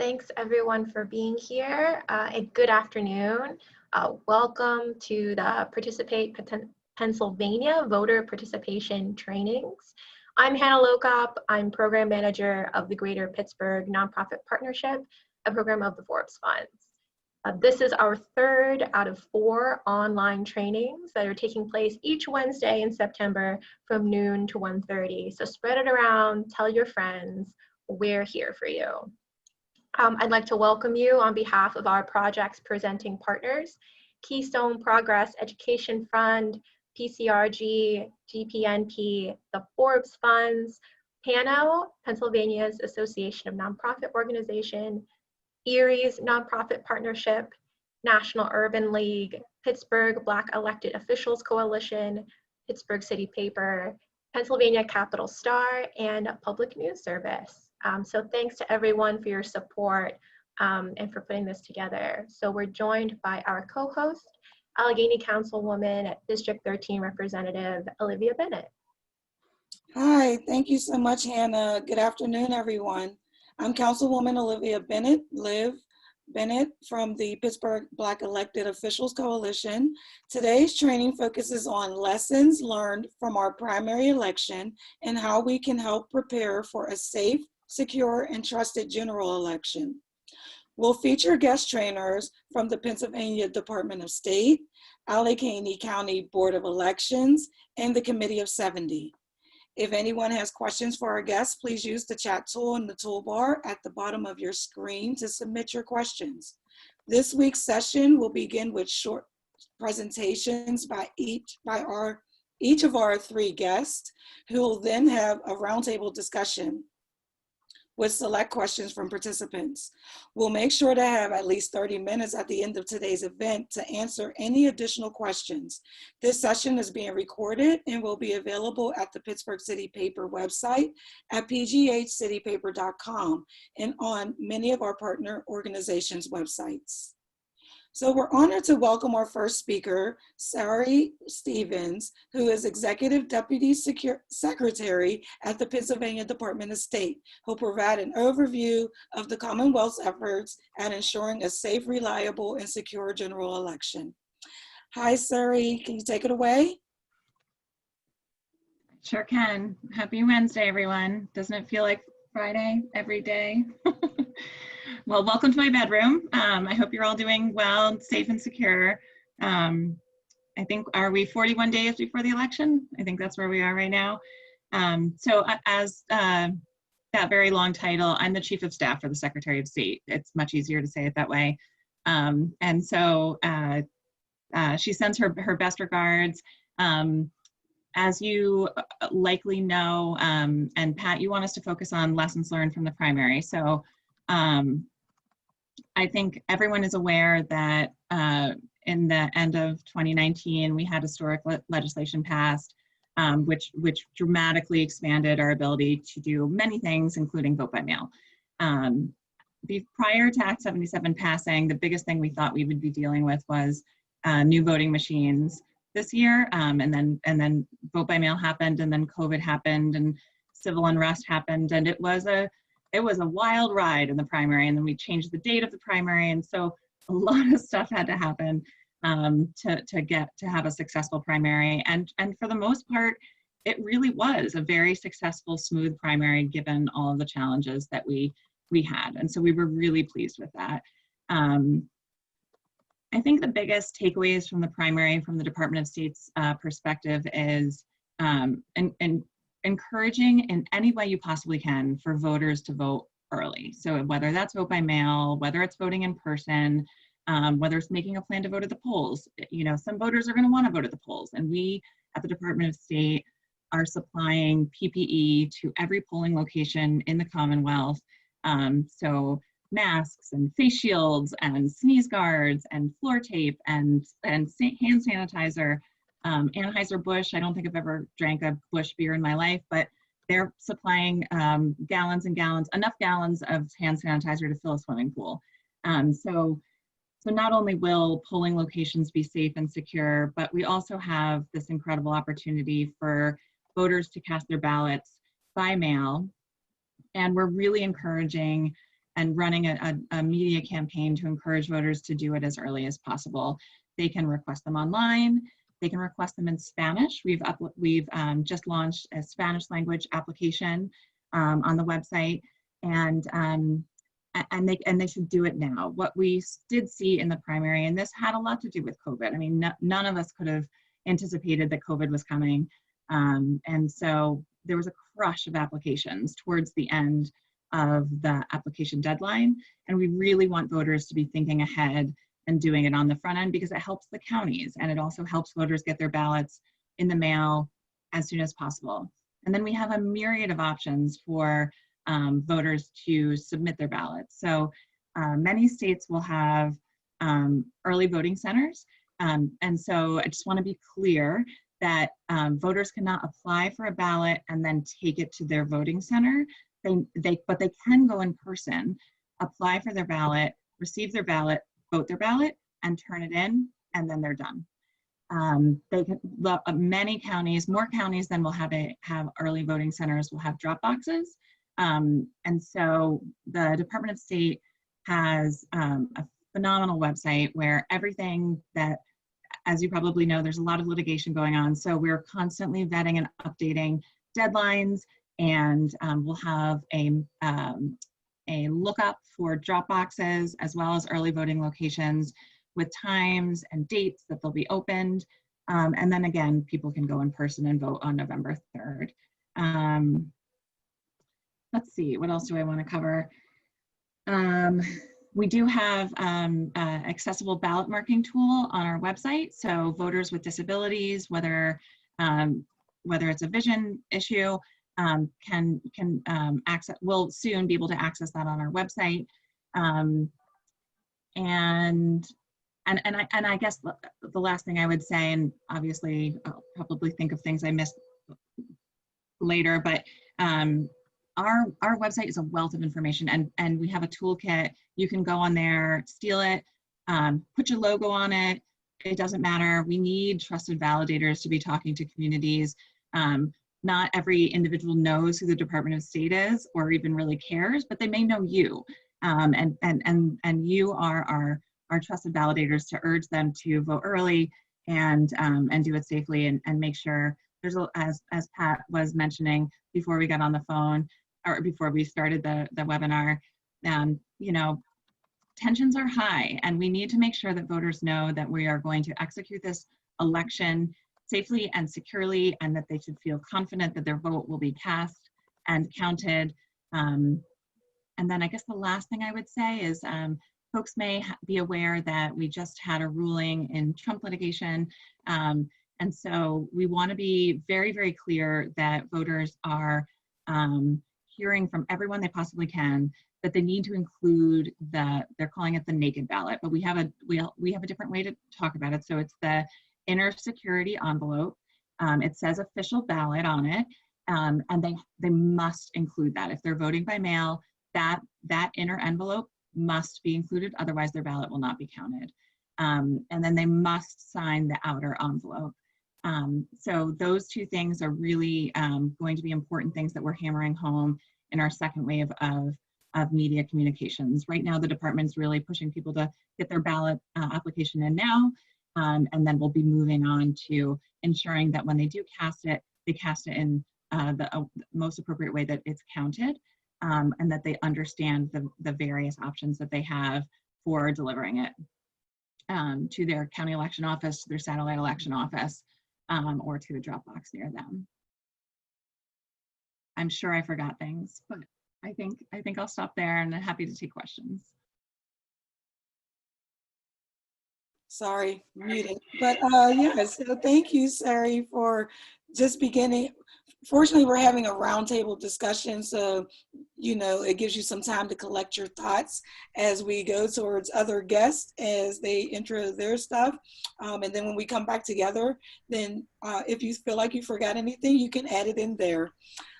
thanks everyone for being here. And good afternoon. Welcome to the Participate Pennsylvania Voter Participation Trainings. I'm Hannah Lokop. I'm Program Manager of the Greater Pittsburgh Nonprofit Partnership, a program of the Forbes Funds. This is our third out of 4 online trainings that are taking place each Wednesday in September from noon to 1:30. So spread it around, tell your friends, we're here for you. I'd like to welcome you on behalf of our project's presenting partners, Keystone Progress Education Fund, PCRG, GPNP, the Forbes Funds, PANO, Pennsylvania's Association of Nonprofit Organization, Erie's Nonprofit Partnership, National Urban League, Pittsburgh Black Elected Officials Coalition, Pittsburgh City Paper, Pennsylvania Capital Star, and Public News Service. So thanks to everyone for your support and for putting this together. So we're joined by our co-host, Allegheny Councilwoman, District 13 Representative Olivia Bennett. Hi, thank you so much, Hannah. Good afternoon, everyone. I'm Councilwoman Olivia Bennett, Bennett from the Pittsburgh Black Elected Officials Coalition. Today's training focuses on lessons learned from our primary election and how we can help prepare for a safe, secure, and trusted general election. We'll feature guest trainers from the Pennsylvania Department of State, Allegheny County Board of Elections, and the Committee of 70. If anyone has questions for our guests, please use the chat tool in the toolbar at the bottom of your screen to submit your questions. This week's session will begin with short presentations by each of our 3 guests, who will then have a roundtable discussion with select questions from participants. We'll make sure to have at least 30 minutes at the end of today's event to answer any additional questions. This session is being recorded and will be available at the Pittsburgh City Paper website at pghcitypaper.com and on many of our partner organizations' websites. So we're honored to welcome our first speaker, Sari Stevens, who is Executive Deputy Secretary at the Pennsylvania Department of State, who'll provide an overview of the Commonwealth's efforts at ensuring a safe, reliable, and secure general election. Hi, Sari, can you take it away? Sure can. Happy Wednesday, everyone. Doesn't it feel like Friday every day? Well, welcome to my bedroom. I hope you're all doing well, safe and secure. I think, are we 41 days before the election? I think that's where we are right now. So as that very long title, I'm the Chief of Staff for the Secretary of State. It's much easier to say it that way. And so she sends her best regards. As you likely know, and Pat, you want us to focus on lessons learned from the primary. So I think everyone is aware that in the end of 2019, we had historic legislation passed, which dramatically expanded our ability to do many things, including vote by mail. Prior to Act 77 passing, the biggest thing we thought we would be dealing with was new voting machines this year, and then vote by mail happened, and then COVID happened, and civil unrest happened, and it was a wild ride in the primary, and then we changed the date of the primary, and so a lot of stuff had to happen to have a successful primary, and for the most part, it really was a very successful, smooth primary given all of the challenges that we had, and so we were really pleased with that. I think the biggest takeaways from the primary, from the Department of State's perspective, is encouraging in any way you possibly can for voters to vote early. So whether that's vote by mail, whether it's voting in person, whether it's making a plan to vote at the polls, you know, some voters are going to want to vote at the polls, and we at the Department of State are supplying PPE to every polling location in the Commonwealth. So masks and face shields and sneeze guards and floor tape and hand sanitizer. Anheuser-Busch, I don't think I've ever drank a Busch beer in my life, but they're supplying gallons and gallons, enough gallons of hand sanitizer to fill a swimming pool. So not only will polling locations be safe and secure, but we also have this incredible opportunity for voters to cast their ballots by mail. And we're really encouraging and running a media campaign to encourage voters to do it as early as possible. They can request them online. They can request them in Spanish. We've just launched a Spanish language application on the website, and they should do it now. What we did see in the primary, and this had a lot to do with COVID. I mean, none of us could have anticipated that COVID was coming, and so there was a crush of applications towards the end of the application deadline, and we really want voters to be thinking ahead and doing it on the front end, because it helps the counties, and it also helps voters get their ballots in the mail as soon as possible. And then we have a myriad of options for voters to submit their ballots. So many states will have early voting centers. And so I just want to be clear that voters cannot apply for a ballot and then take it to their voting center. But they can go in person, apply for their ballot, receive their ballot, vote their ballot, and turn it in, and then they're done. Many counties, more counties than will have early voting centers, will have drop boxes. And so the Department of State has a phenomenal website where everything that, as you probably know, there's a lot of litigation going on. So we're constantly vetting and updating deadlines, and we'll have a lookup for drop boxes as well as early voting locations with times and dates that they'll be opened. And then again, people can go in person and vote on November 3rd. Let's see, what else do I want to cover? We do have an accessible ballot marking tool on our website. So voters with disabilities, whether it's a vision issue, can access, will soon be able to access that on our website. And I guess the last thing I would say, and obviously I'll probably think of things I missed later, but our website is a wealth of information, and we have a toolkit. You can go on there, steal it, put your logo on it. It doesn't matter. We need trusted validators to be talking to communities. Not every individual knows who the Department of State is or even really cares, but they may know you. And you are our trusted validators to urge them to vote early and do it safely, and make sure there's, as Pat was mentioning before we got on the phone, or before we started the webinar, you know, tensions are high, and we need to make sure that voters know that we are going to execute this election safely and securely, and that they should feel confident that their vote will be cast and counted. And then I guess the last thing I would say is folks may be aware that we just had a ruling in Trump litigation. And so we want to be very, very clear that voters are hearing from everyone they possibly can that they need to include they're calling it the naked ballot, but we have a different way to talk about it. So it's the inner security envelope. It says official ballot on it, and they must include that. If they're voting by mail, that inner envelope must be included, otherwise their ballot will not be counted. And then they must sign the outer envelope. So those two things are really going to be important things that we're hammering home in our second wave of media communications. Right now, the department's really pushing people to get their ballot application in now, and then we'll be moving on to ensuring that when they do cast it, they cast it in the most appropriate way that it's counted, and that they understand the various options that they have for delivering it to their county election office, to their satellite election office, or to a drop box near them. I'm sure I forgot things, but I think I'll stop there, and I'm happy to take questions. Sorry, muted. But yeah, so thank you, Sari, for just beginning. Fortunately, we're having a roundtable discussion, so you know it gives you some time to collect your thoughts as we go towards other guests as they intro their stuff. And then when we come back together, then if you feel like you forgot anything, you can add it in there.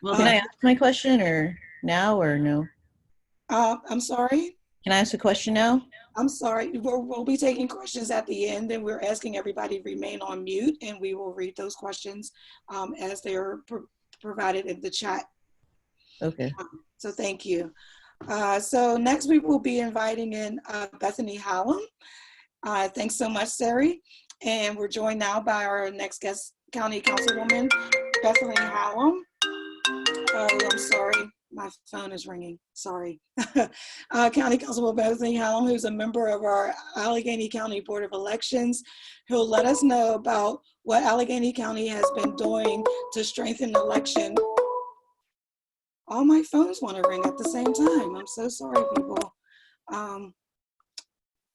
Well, can I ask my question or now or no? I'm sorry? Can I ask a question now? I'm sorry. We'll be taking questions at the end, and we're asking everybody to remain on mute, and we will read those questions as they are provided in the chat. Okay. So thank you. So next we will be inviting in Bethany Hallam. Thanks so much, Sari. And we're joined now by our next guest, County Councilwoman, Bethany Hallam. Oh, I'm sorry, my phone is ringing, sorry. County Councilwoman Bethany Hallam, who's a member of our Allegheny County Board of Elections, who'll let us know about what Allegheny County has been doing to strengthen election. All my phones want to ring at the same time. I'm so sorry, people.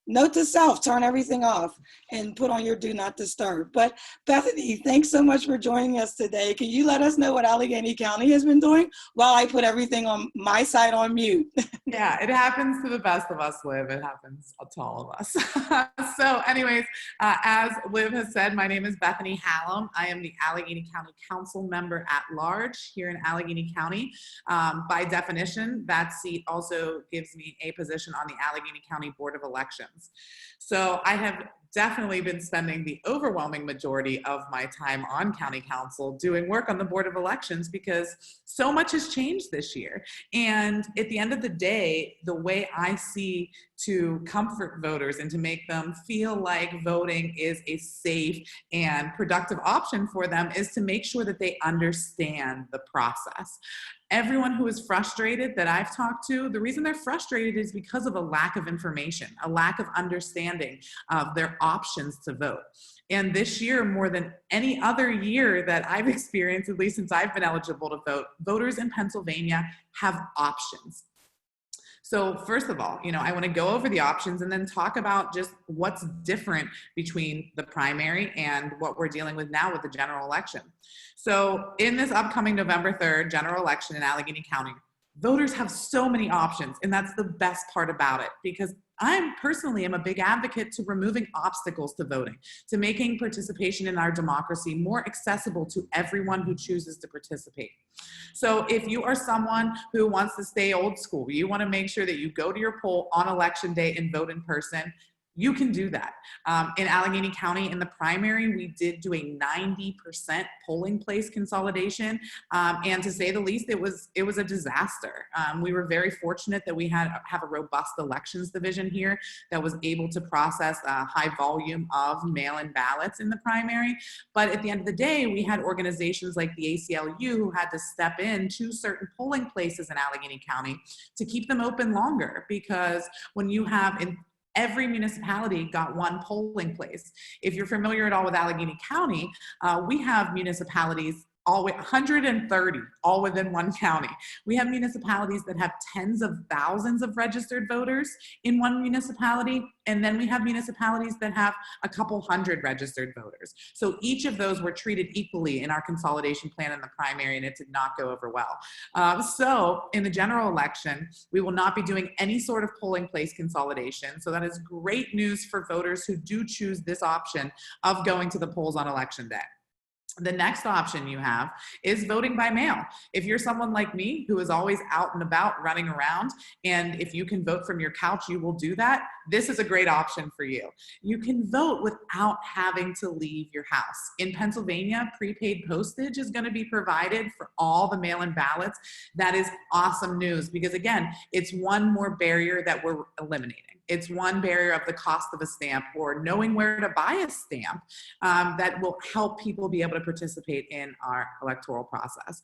Note to self, turn everything off and put on your do not disturb. But Bethany, thanks so much for joining us today. Can you let us know what Allegheny County has been doing while I put everything on my side on mute? Yeah, it happens to the best of us, Liv. It happens to all of us. So anyways, as Liv has said, my name is Bethany Hallam. I am the Allegheny County Council member at large here in Allegheny County. By definition, that seat also gives me a position on the Allegheny County Board of Elections. So I have definitely been spending the overwhelming majority of my time on county council doing work on the Board of Elections because so much has changed this year. And at the end of the day, the way I see to comfort voters and to make them feel like voting is a safe and productive option for them is to make sure that they understand the process. Everyone who is frustrated that I've talked to, the reason they're frustrated is because of a lack of information, a lack of understanding of their options to vote. And this year, more than any other year that I've experienced, at least since I've been eligible to vote, voters in Pennsylvania have options. So first of all, I want to go over the options and then talk about just what's different between the primary and what we're dealing with now with the general election. So in this upcoming November 3rd general election in Allegheny County, voters have so many options, and that's the best part about it, because I personally am a big advocate to removing obstacles to voting, to making participation in our democracy more accessible to everyone who chooses to participate. So if you are someone who wants to stay old school, you want to make sure that you go to your poll on election day and vote in person, you can do that. In Allegheny County, in the primary, we did do a 90% polling place consolidation, and to say the least, it was a disaster. We were very fortunate that we have a robust elections division here that was able to process a high volume of mail-in ballots in the primary. But at the end of the day, we had organizations like the ACLU who had to step in to certain polling places in Allegheny County to keep them open longer, because when you have every municipality got one polling place. If you're familiar at all with Allegheny County, we have municipalities, 130, all within one county. We have municipalities that have tens of thousands of registered voters in one municipality, and then we have municipalities that have a couple hundred registered voters. So each of those were treated equally in our consolidation plan in the primary, and it did not go over well. So in the general election, we will not be doing any sort of polling place consolidation. So that is great news for voters who do choose this option of going to the polls on election day. The next option you have is voting by mail. If you're someone like me who is always out and about running around, and if you can vote from your couch, you will do that, this is a great option for you. You can vote without having to leave your house. In Pennsylvania, prepaid postage is going to be provided for all the mail-in ballots. That is awesome news, because again, it's one more barrier that we're eliminating. It's one barrier of the cost of a stamp or knowing where to buy a stamp that will help people be able to participate in our electoral process.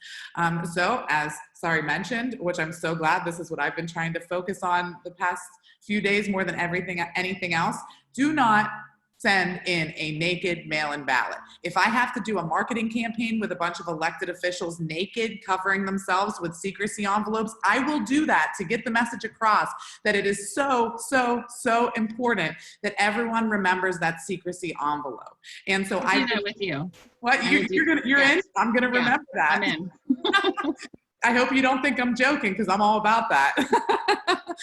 So as Sari mentioned, which I'm so glad, this is what I've been trying to focus on the past few days more than anything else, do not send in a naked mail-in ballot. If I have to do a marketing campaign with a bunch of elected officials naked, covering themselves with secrecy envelopes, I will do that to get the message across that it is so, so, so important that everyone remembers that secrecy envelope. And so I'll do that with you. What? You're in? I'm gonna remember that. I'm in. I hope you don't think I'm joking, because I'm all about that.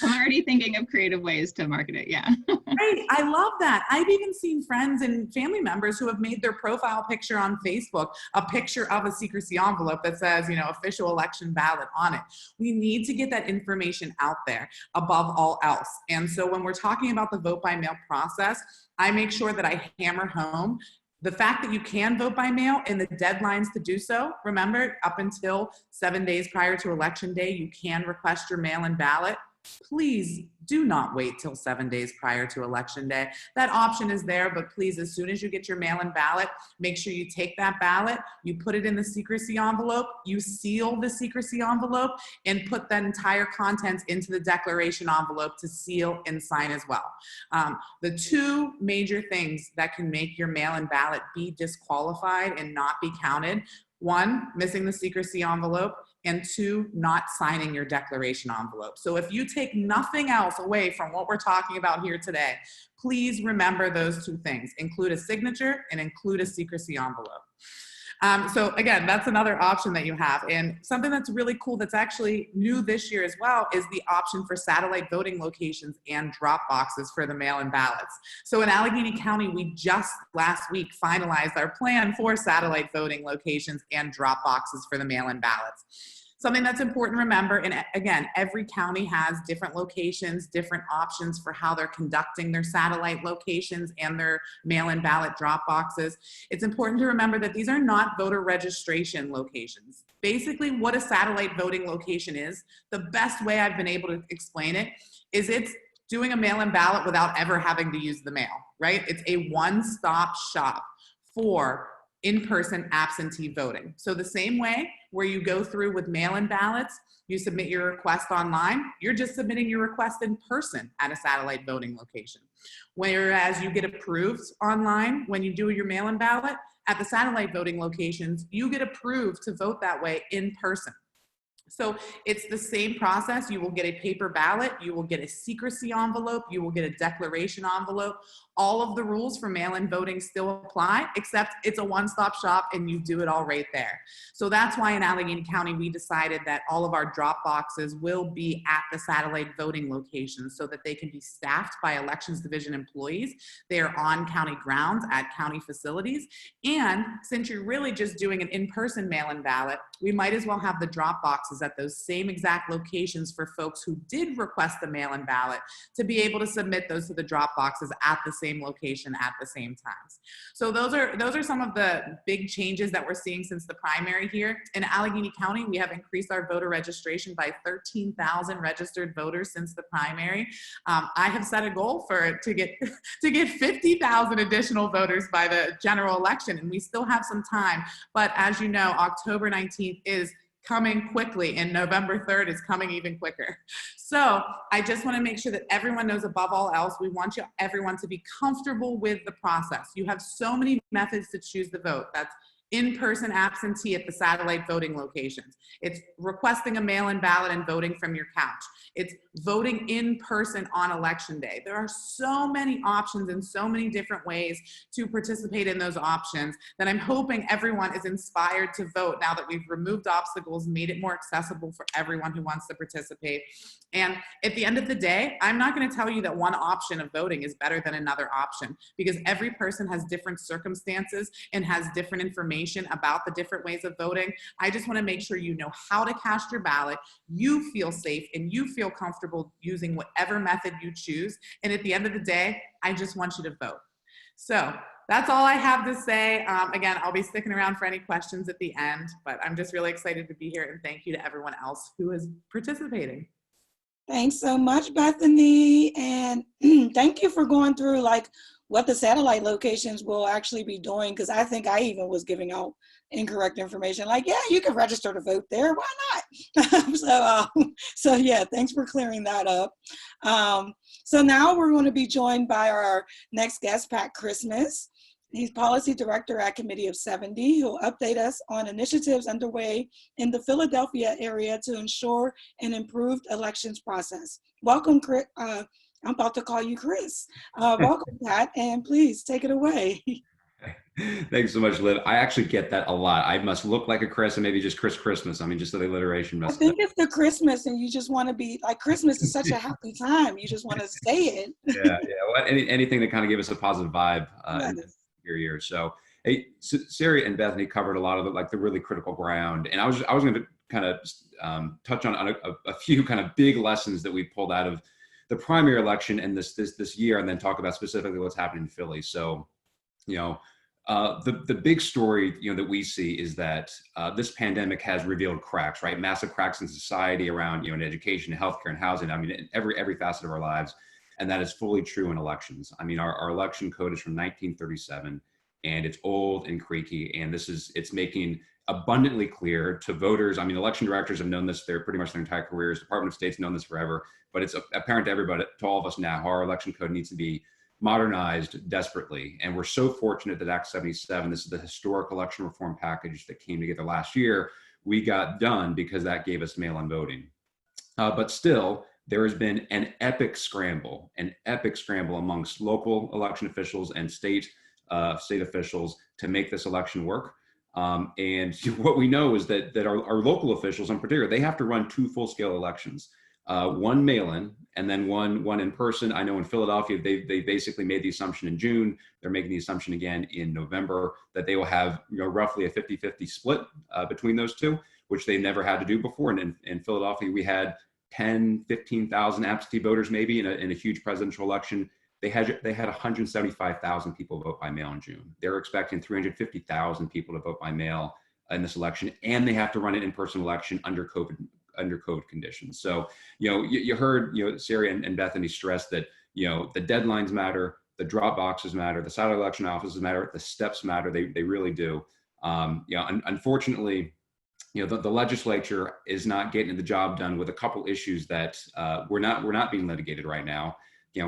I'm already thinking of creative ways to market it, yeah. Right, I love that. I've even seen friends and family members who have made their profile picture on Facebook a picture of a secrecy envelope that says, official election ballot on it. We need to get that information out there above all else. And so when we're talking about the vote by mail process, I make sure that I hammer home the fact that you can vote by mail and the deadlines to do so. Remember, up until 7 days prior to election day, you can request your mail-in ballot. please do not wait till 7 days prior to election day. That option is there, but please, as soon as you get your mail-in ballot, make sure you take that ballot, you put it in the secrecy envelope, you seal the secrecy envelope, and put that entire contents into the declaration envelope to seal and sign as well. The two major things that can make your mail-in ballot be disqualified and not be counted: one, missing the secrecy envelope, and two, not signing your declaration envelope. So if you take nothing else away from what we're talking about here today, please remember those two things: include a signature and include a secrecy envelope. So again, that's another option that you have. And something that's really cool that's actually new this year as well is the option for satellite voting locations and drop boxes for the mail-in ballots. So in Allegheny County, we just last week finalized our plan for satellite voting locations and drop boxes for the mail-in ballots. Something that's important to remember, and again, every county has different locations, different options for how they're conducting their satellite locations and their mail-in ballot drop boxes. It's important to remember that these are not voter registration locations. Basically, what a satellite voting location is, the best way I've been able to explain it is it's doing a mail-in ballot without ever having to use the mail, right? It's a one-stop shop for in-person absentee voting. So the same way where you go through with mail-in ballots, you submit your request online, you're just submitting your request in person at a satellite voting location. Whereas you get approved online when you do your mail-in ballot, at the satellite voting locations, you get approved to vote that way in person. So it's the same process. You will get a paper ballot, you will get a secrecy envelope, you will get a declaration envelope. All of the rules for mail-in voting still apply, except it's a one-stop shop and you do it all right there. So that's why in Allegheny County, we decided that all of our drop boxes will be at the satellite voting locations so that they can be staffed by elections division employees. They are on county grounds at county facilities. And since you're really just doing an in-person mail-in ballot, we might as well have the drop boxes at those same exact locations for folks who did request the mail-in ballot to be able to submit those to the drop boxes at the same location at the same times. So those are some of the big changes that we're seeing since the primary here. In Allegheny County, we have increased our voter registration by 13,000 registered voters since the primary. I have set a goal to get 50,000 additional voters by the general election, and we still have some time. But as you know, October 19th is coming quickly, and November 3rd is coming even quicker. So I just want to make sure that everyone knows, above all else, we want everyone to be comfortable with the process. You have so many methods to choose the vote. That's in-person absentee at the satellite voting locations. It's requesting a mail-in ballot and voting from your couch. It's voting in person on election day. There are so many options and so many different ways to participate in those options that I'm hoping everyone is inspired to vote now that we've removed obstacles, made it more accessible for everyone who wants to participate. And at the end of the day, I'm not going to tell you that one option of voting is better than another option, because every person has different circumstances and has different information about the different ways of voting. I just want to make sure you know how to cast your ballot, you feel safe, and you feel comfortable using whatever method you choose. And at the end of the day, I just want you to vote. So that's all I have to say. Again, I'll be sticking around for any questions at the end, but I'm just really excited to be here, and thank you to everyone else who is participating. Thanks so much, Bethany. And thank you for going through what the satellite locations will actually be doing, because I think I even was giving out incorrect information. Yeah, you can register to vote there. Why not? So yeah, thanks for clearing that up. So now we're going to be joined by our next guest, Pat Christmas. He's Policy Director at Committee of 70, who'll update us on initiatives underway in the Philadelphia area to ensure an improved elections process. Welcome, Chris. I'm about to call you Chris. Welcome, Pat, and please take it away. Thanks so much, Liv. I actually get that a lot. I must look like a Chris and maybe just Chris Christmas. I mean, just the alliteration. I think it's the Christmas, and you just want to be like, Christmas is such a happy time. You just want to say it. Yeah. Well, anything that kind of gave us a positive vibe in your year. So, hey, Sari and Bethany covered a lot of the really critical ground, and I was going to kind of touch on a few kind of big lessons that we pulled out of the primary election and this year, and then talk about specifically what's happening in Philly. So, The big story, that we see is that this pandemic has revealed cracks, right? Massive cracks in society around, in education, healthcare, and housing. I mean, in every facet of our lives, and that is fully true in elections. I mean, our election code is from 1937, and it's old and creaky, and it's making abundantly clear to voters. I mean, election directors have known this pretty much their entire careers. Department of State's known this forever, but it's apparent to everybody, to all of us now, how our election code needs to be modernized desperately. And we're so fortunate that Act 77, this is the historic election reform package that came together last year, we got done because that gave us mail-in voting. But still, there has been an epic scramble amongst local election officials and state officials to make this election work. And what we know is that our local officials in particular, they have to run 2 full-scale elections. One mail-in and then one in person. I know in Philadelphia, they basically made the assumption in June. They're making the assumption again in November that they will have roughly a 50-50 split between those two, which they never had to do before. And in Philadelphia, we had 10, 15,000 absentee voters maybe in a huge presidential election. They had 175,000 people vote by mail in June. They're expecting 350,000 people to vote by mail in this election, and they have to run an in-person election under COVID conditions. So, you heard, Sari and Bethany stress that, the deadlines matter, the drop boxes matter, the satellite election offices matter, the steps matter. They really do. Unfortunately, the legislature is not getting the job done with a couple issues that we're not being litigated right now.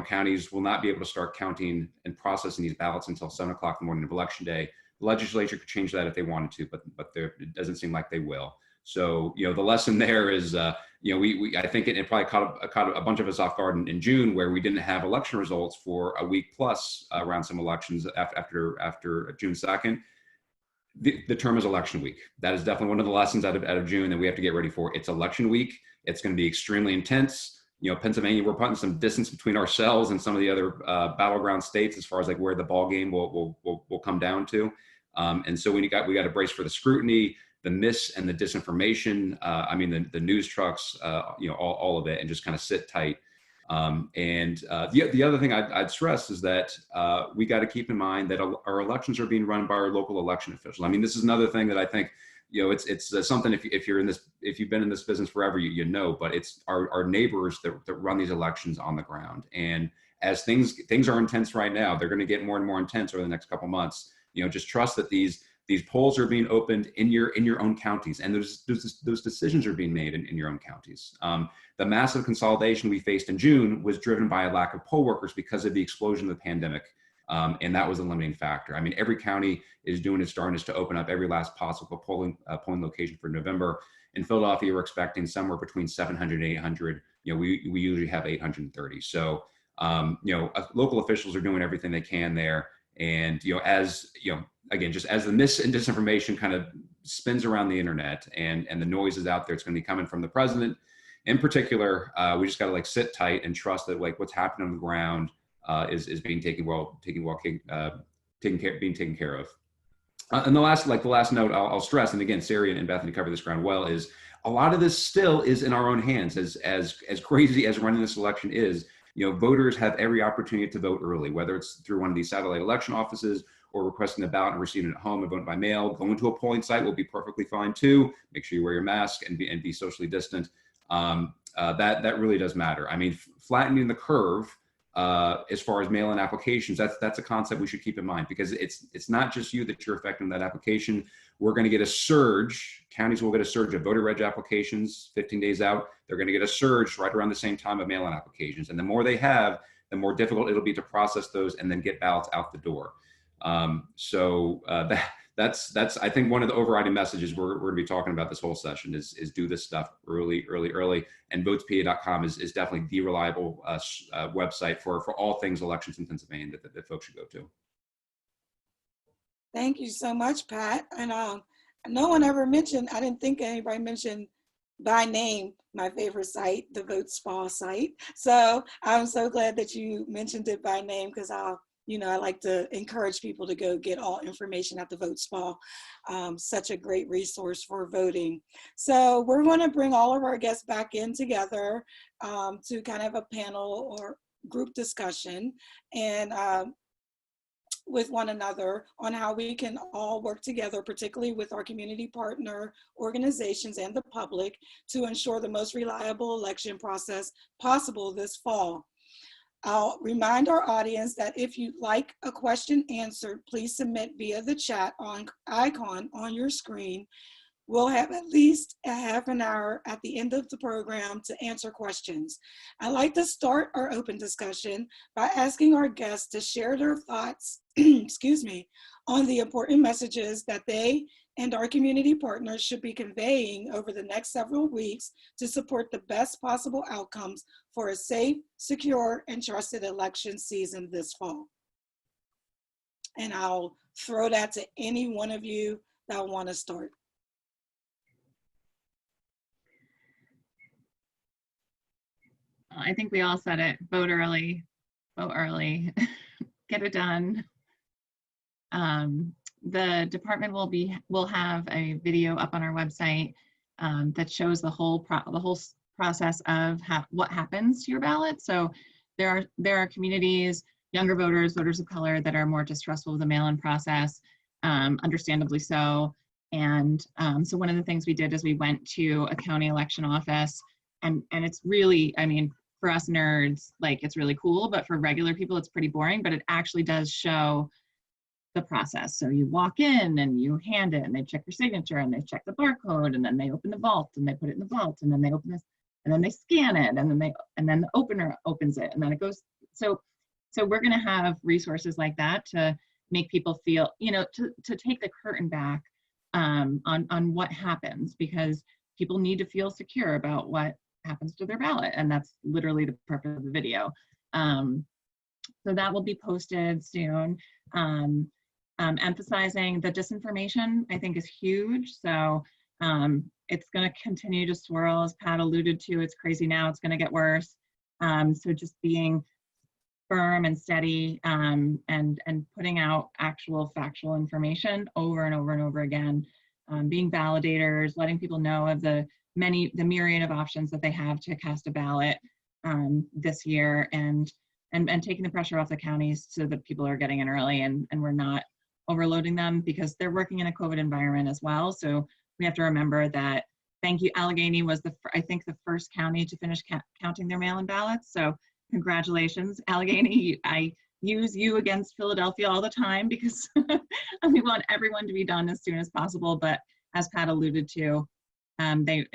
Counties will not be able to start counting and processing these ballots until 7 o'clock in the morning of election day. The legislature could change that if they wanted to, but it doesn't seem like they will. So, the lesson there is, I think it probably caught a bunch of us off guard in June, where we didn't have election results for a week plus around some elections after June 2nd. The term is election week. That is definitely one of the lessons out of June that we have to get ready for. It's election week. It's going to be extremely intense. Pennsylvania, we're putting some distance between ourselves and some of the other battleground states as far as like where the ball game will come down to. And so we got to brace for the scrutiny, the mis and the disinformation. The news trucks, all of it, and just kind of sit tight. The other thing I'd stress is that we got to keep in mind that our elections are being run by our local election officials. I mean, this is another thing that I think, it's something if you've been in this business forever, but it's our neighbors that run these elections on the ground. And as things are intense right now, they're going to get more and more intense over the next couple months. Just trust that these polls are being opened in your own counties, and those decisions are being made in your own counties. The massive consolidation we faced in June was driven by a lack of poll workers because of the explosion of the pandemic. And that was a limiting factor. I mean, every county is doing its darndest to open up every last possible polling location for November. In Philadelphia, we're expecting somewhere between 700 and 800. We usually have 830. So, local officials are doing everything they can there. And, again, just as the mis and disinformation kind of spins around the internet and the noise is out there, it's going to be coming from the president in particular. We just got to sit tight and trust that what's happening on the ground is being taken care of. And the last note I'll stress, and again, Sari and Bethany cover this ground well, is a lot of this still is in our own hands. As crazy as running this election is, voters have every opportunity to vote early, whether it's through one of these satellite election offices or requesting a ballot and receiving it at home and voting by mail. Going to a polling site will be perfectly fine too. Make sure you wear your mask and be socially distant. That really does matter. I mean, flattening the curve as far as mail-in applications, that's a concept we should keep in mind, because it's not just you that you're affecting that application. We're going to get a surge. Counties will get a surge of voter reg applications 15 days out. They're going to get a surge right around the same time of mail-in applications. And the more they have, the more difficult it'll be to process those and then get ballots out the door. That's I think one of the overriding messages we're going to be talking about this whole session is do this stuff early. And votespa.com is definitely the reliable website for all things elections in Pennsylvania that folks should go to. Thank you so much, Pat. And no one ever mentioned, I didn't think anybody mentioned by name my favorite site, the VoteSpa site. So I'm so glad that you mentioned it by name, because I like to encourage people to go get all information at the VoteSpa. Such a great resource for voting. So we're going to bring all of our guests back in together to kind of a panel or group discussion. And with one another on how we can all work together, particularly with our community partner organizations and the public, to ensure the most reliable election process possible this fall. I'll remind our audience that if you'd like a question answered, please submit via the chat icon on your screen. We'll have at least a half an hour at the end of the program to answer questions. I'd like to start our open discussion by asking our guests to share their thoughts, excuse me, on the important messages that they and our community partners should be conveying over the next several weeks to support the best possible outcomes for a safe, secure, and trusted election season this fall. And I'll throw that to any one of you that want to start. I think we all said it. Vote early, get it done. The department will have a video up on our website that shows the whole process of what happens to your ballot. So there are communities, younger voters, voters of color, that are more distrustful of the mail-in process, understandably so. And so one of the things we did is we went to a county election office, and it's really, I mean, for us nerds, like, it's really cool, but for regular people, it's pretty boring, but it actually does show the process. So you walk in and you hand it, and they check your signature, and they check the barcode, and then they open the vault, and they put it in the vault, and then they open this, and then they scan it, and then the opener opens it, and then it goes. So we're going to have resources like that to make people feel, you know, to take the curtain back on what happens, because people need to feel secure about what happens to their ballot, and that's literally the purpose of the video. So that will be posted soon. Emphasizing the disinformation, I think, is huge. So it's going to continue to swirl, as Pat alluded to. It's crazy now, it's going to get worse. So just being firm and steady, and putting out actual factual information over and over and over again, being validators, letting people know of the myriad of options that they have to cast a ballot this year, and taking the pressure off the counties so that people are getting in early, and we're not overloading them, because they're working in a COVID environment as well. So we have to remember that. Thank you. Allegheny was I think the first county to finish counting their mail-in ballots. So congratulations, Allegheny. I use you against Philadelphia all the time, because we want everyone to be done as soon as possible. But as Pat alluded to, the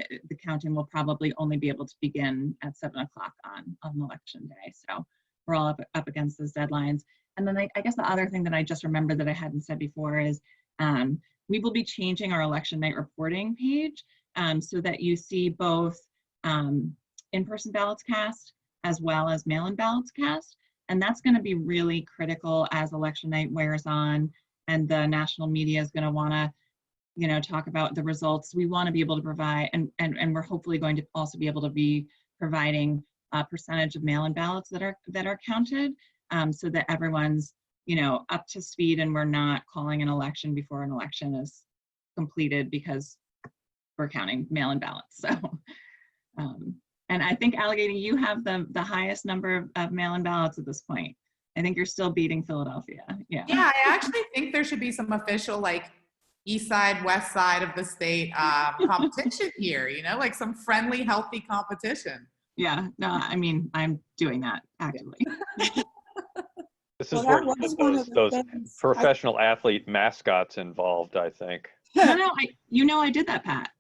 counting will probably only be able to begin at 7 o'clock on election day. So we're all up against those deadlines. And then I guess the other thing that I just remembered that I hadn't said before is we will be changing our election night reporting page so that you see both in-person ballots cast as well as mail-in ballots cast. And that's going to be really critical as election night wears on, and the national media is going to want to, you know, talk about the results. We want to be able to provide, and we're hopefully going to also be able to be providing a percentage of mail-in ballots that are counted, so that everyone's, you know, up to speed, and we're not calling an election before an election is completed because we're counting mail-in ballots. So, and I think, Allegheny, you have the highest number of mail-in ballots at this point. I think you're still beating Philadelphia. Yeah. Yeah, I actually think there should be some official, like, east side, west side of the state competition here, you know, like some friendly, healthy competition. Yeah, no, I mean, I'm doing that actively. This is where you get those professional athlete mascots involved, I think. No, I did that, Pat.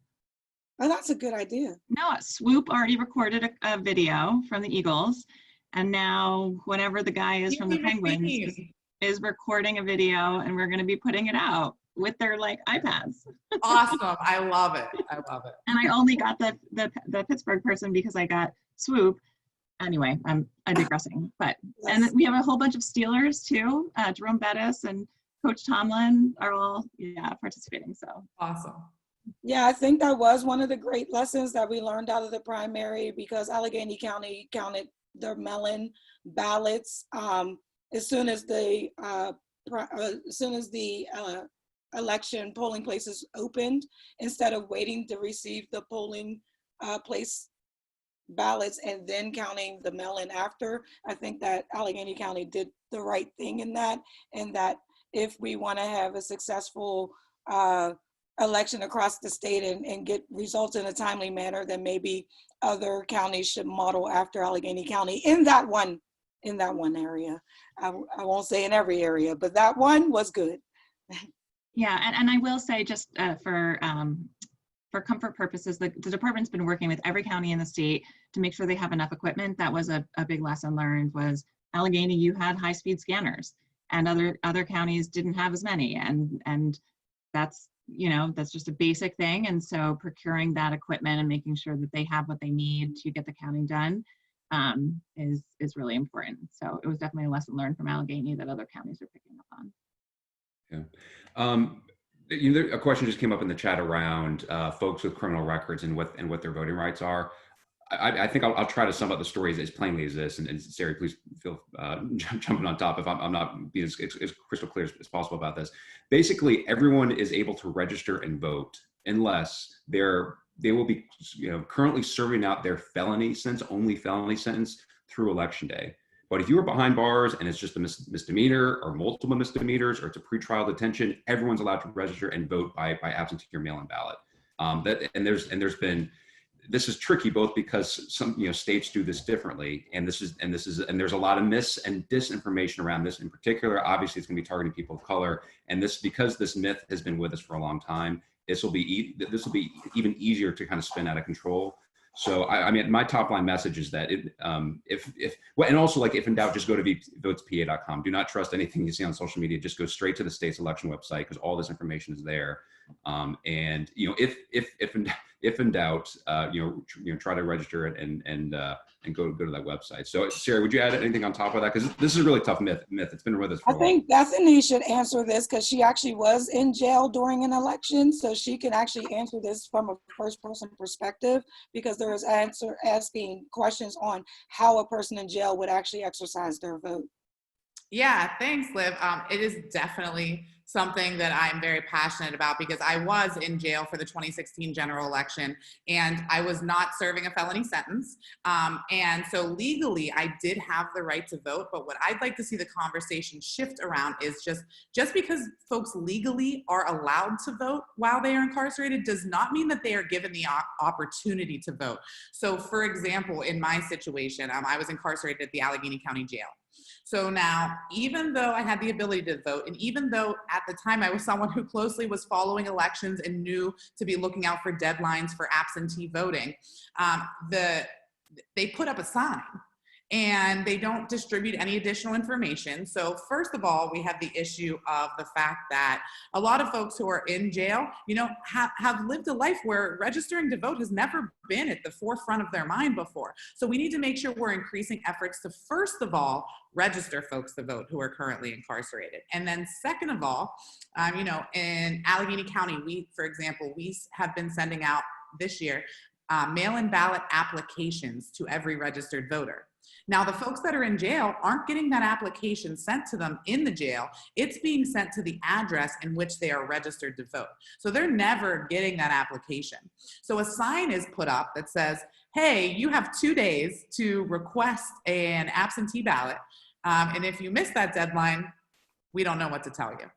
Oh, that's a good idea. No, Swoop already recorded a video from the Eagles, and now whatever the guy is from the Penguins is recording a video, and we're going to be putting it out with their, like, iPads. Awesome. I love it. I love it. And I only got the Pittsburgh person because I got Swoop. Anyway, I'm digressing. But Yes. And we have a whole bunch of Steelers too. Jerome Bettis and Coach Tomlin are all participating. So Awesome. Yeah, I think that was one of the great lessons that we learned out of the primary, because Allegheny County counted their mail-in ballots as soon as the election polling places opened, instead of waiting to receive the polling place ballots and then counting the mail-in after. I think that Allegheny County did the right thing in that, and that if we want to have a successful election across the state and get results in a timely manner, then maybe other counties should model after Allegheny County in that one area. I won't say in every area, but that one was good. Yeah, and I will say, just for comfort purposes, the department's been working with every county in the state to make sure they have enough equipment. That was a big lesson learned. Was Allegheny, you had high-speed scanners, and other counties didn't have as many, and that's, you know, that's just a basic thing. And so procuring that equipment and making sure that they have what they need to get the counting done is really important. So it was definitely a lesson learned from Allegheny that other counties are picking up on. Yeah. You know, a question just came up in the chat around folks with criminal records and what their voting rights are. I think I'll try to sum up the stories as plainly as this, and Sari, please feel jumping on top if I'm not being as crystal clear as possible about this. Basically, everyone is able to register and vote unless they will be, you know, currently serving out their only felony sentence through Election Day. But if you are behind bars and it's just a misdemeanor or multiple misdemeanors or it's a pretrial detention, everyone's allowed to register and vote by absentee or mail-in ballot. This is tricky both because some, you know, states do this differently, and there's a lot of mis and disinformation around this in particular. Obviously, it's going to be targeting people of color, and because this myth has been with us for a long time, this will be even easier to kind of spin out of control. So I mean, my top line message is that and also, like, if in doubt, just go to votespa.com. Do not trust anything you see on social media. Just go straight to the state's election website because all this information is there. And you know, if in doubt, you know, try to register it and go to that website. So, Sari, would you add anything on top of that? Because this is a really tough myth. It's been with us for a while. I think Bethany should answer this because she actually was in jail during an election, so she can actually answer this from a first-person perspective, because there is asking questions on how a person in jail would actually exercise their vote. Yeah, thanks, Liv. It is definitely something that I'm very passionate about because I was in jail for the 2016 general election and I was not serving a felony sentence. And so legally, I did have the right to vote. But what I'd like to see the conversation shift around is just because folks legally are allowed to vote while they are incarcerated does not mean that they are given the opportunity to vote. So for example, in my situation, I was incarcerated at the Allegheny County Jail. So now, even though I had the ability to vote, and even though at the time I was someone who closely was following elections and knew to be looking out for deadlines for absentee voting, they put up a sign and they don't distribute any additional information. So first of all, we have the issue of the fact that a lot of folks who are in jail, you know, have lived a life where registering to vote has never been at the forefront of their mind before. So we need to make sure we're increasing efforts to, first of all, register folks to vote who are currently incarcerated. And then second of all, you know, in Allegheny County, for example, we have been sending out this year mail-in ballot applications to every registered voter. Now, the folks that are in jail aren't getting that application sent to them in the jail. It's being sent to the address in which they are registered to vote. So they're never getting that application. So a sign is put up that says, hey, you have 2 days to request an absentee ballot. And if you miss that deadline, we don't know what to tell you.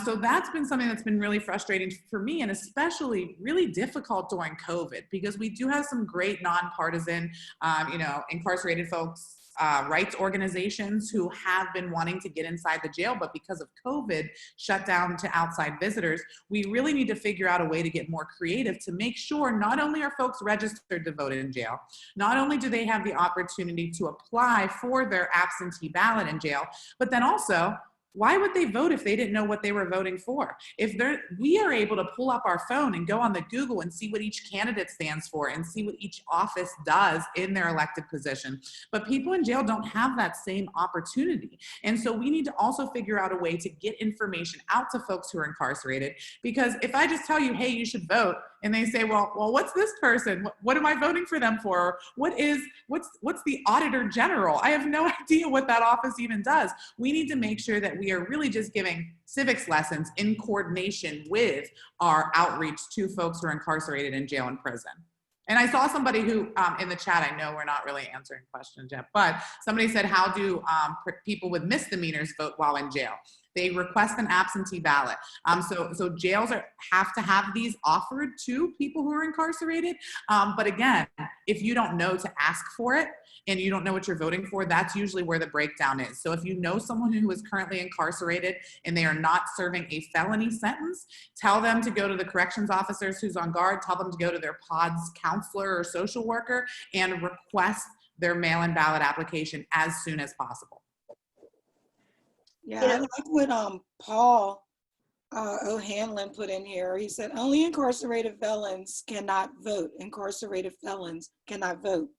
So that's been something that's been really frustrating for me, and especially really difficult during COVID, because we do have some great nonpartisan, you know, incarcerated folks, rights organizations who have been wanting to get inside the jail, but because of COVID shut down to outside visitors, we really need to figure out a way to get more creative to make sure not only are folks registered to vote in jail, not only do they have the opportunity to apply for their absentee ballot in jail, but then also, why would they vote if they didn't know what they were voting for? We are able to pull up our phone and go on the Google and see what each candidate stands for and see what each office does in their elected position. But people in jail don't have that same opportunity. And so we need to also figure out a way to get information out to folks who are incarcerated. Because if I just tell you, hey, you should vote, and they say, well, what's this person? What am I voting for them for? What's the Auditor General? I have no idea what that office even does. We need to make sure that we are really just giving civics lessons in coordination with our outreach to folks who are incarcerated in jail and prison. And I saw somebody who, in the chat, I know we're not really answering questions yet, but somebody said, how do people with misdemeanors vote while in jail? They request an absentee ballot. So jails have to have these offered to people who are incarcerated. But again, if you don't know to ask for it and you don't know what you're voting for, that's usually where the breakdown is. So if you know someone who is currently incarcerated and they are not serving a felony sentence, tell them to go to the corrections officers who's on guard, tell them to go to their PODS counselor or social worker and request their mail-in ballot application as soon as possible. Yeah, I like what Paul O'Hanlon put in here. He said, only incarcerated felons cannot vote. Incarcerated felons cannot vote.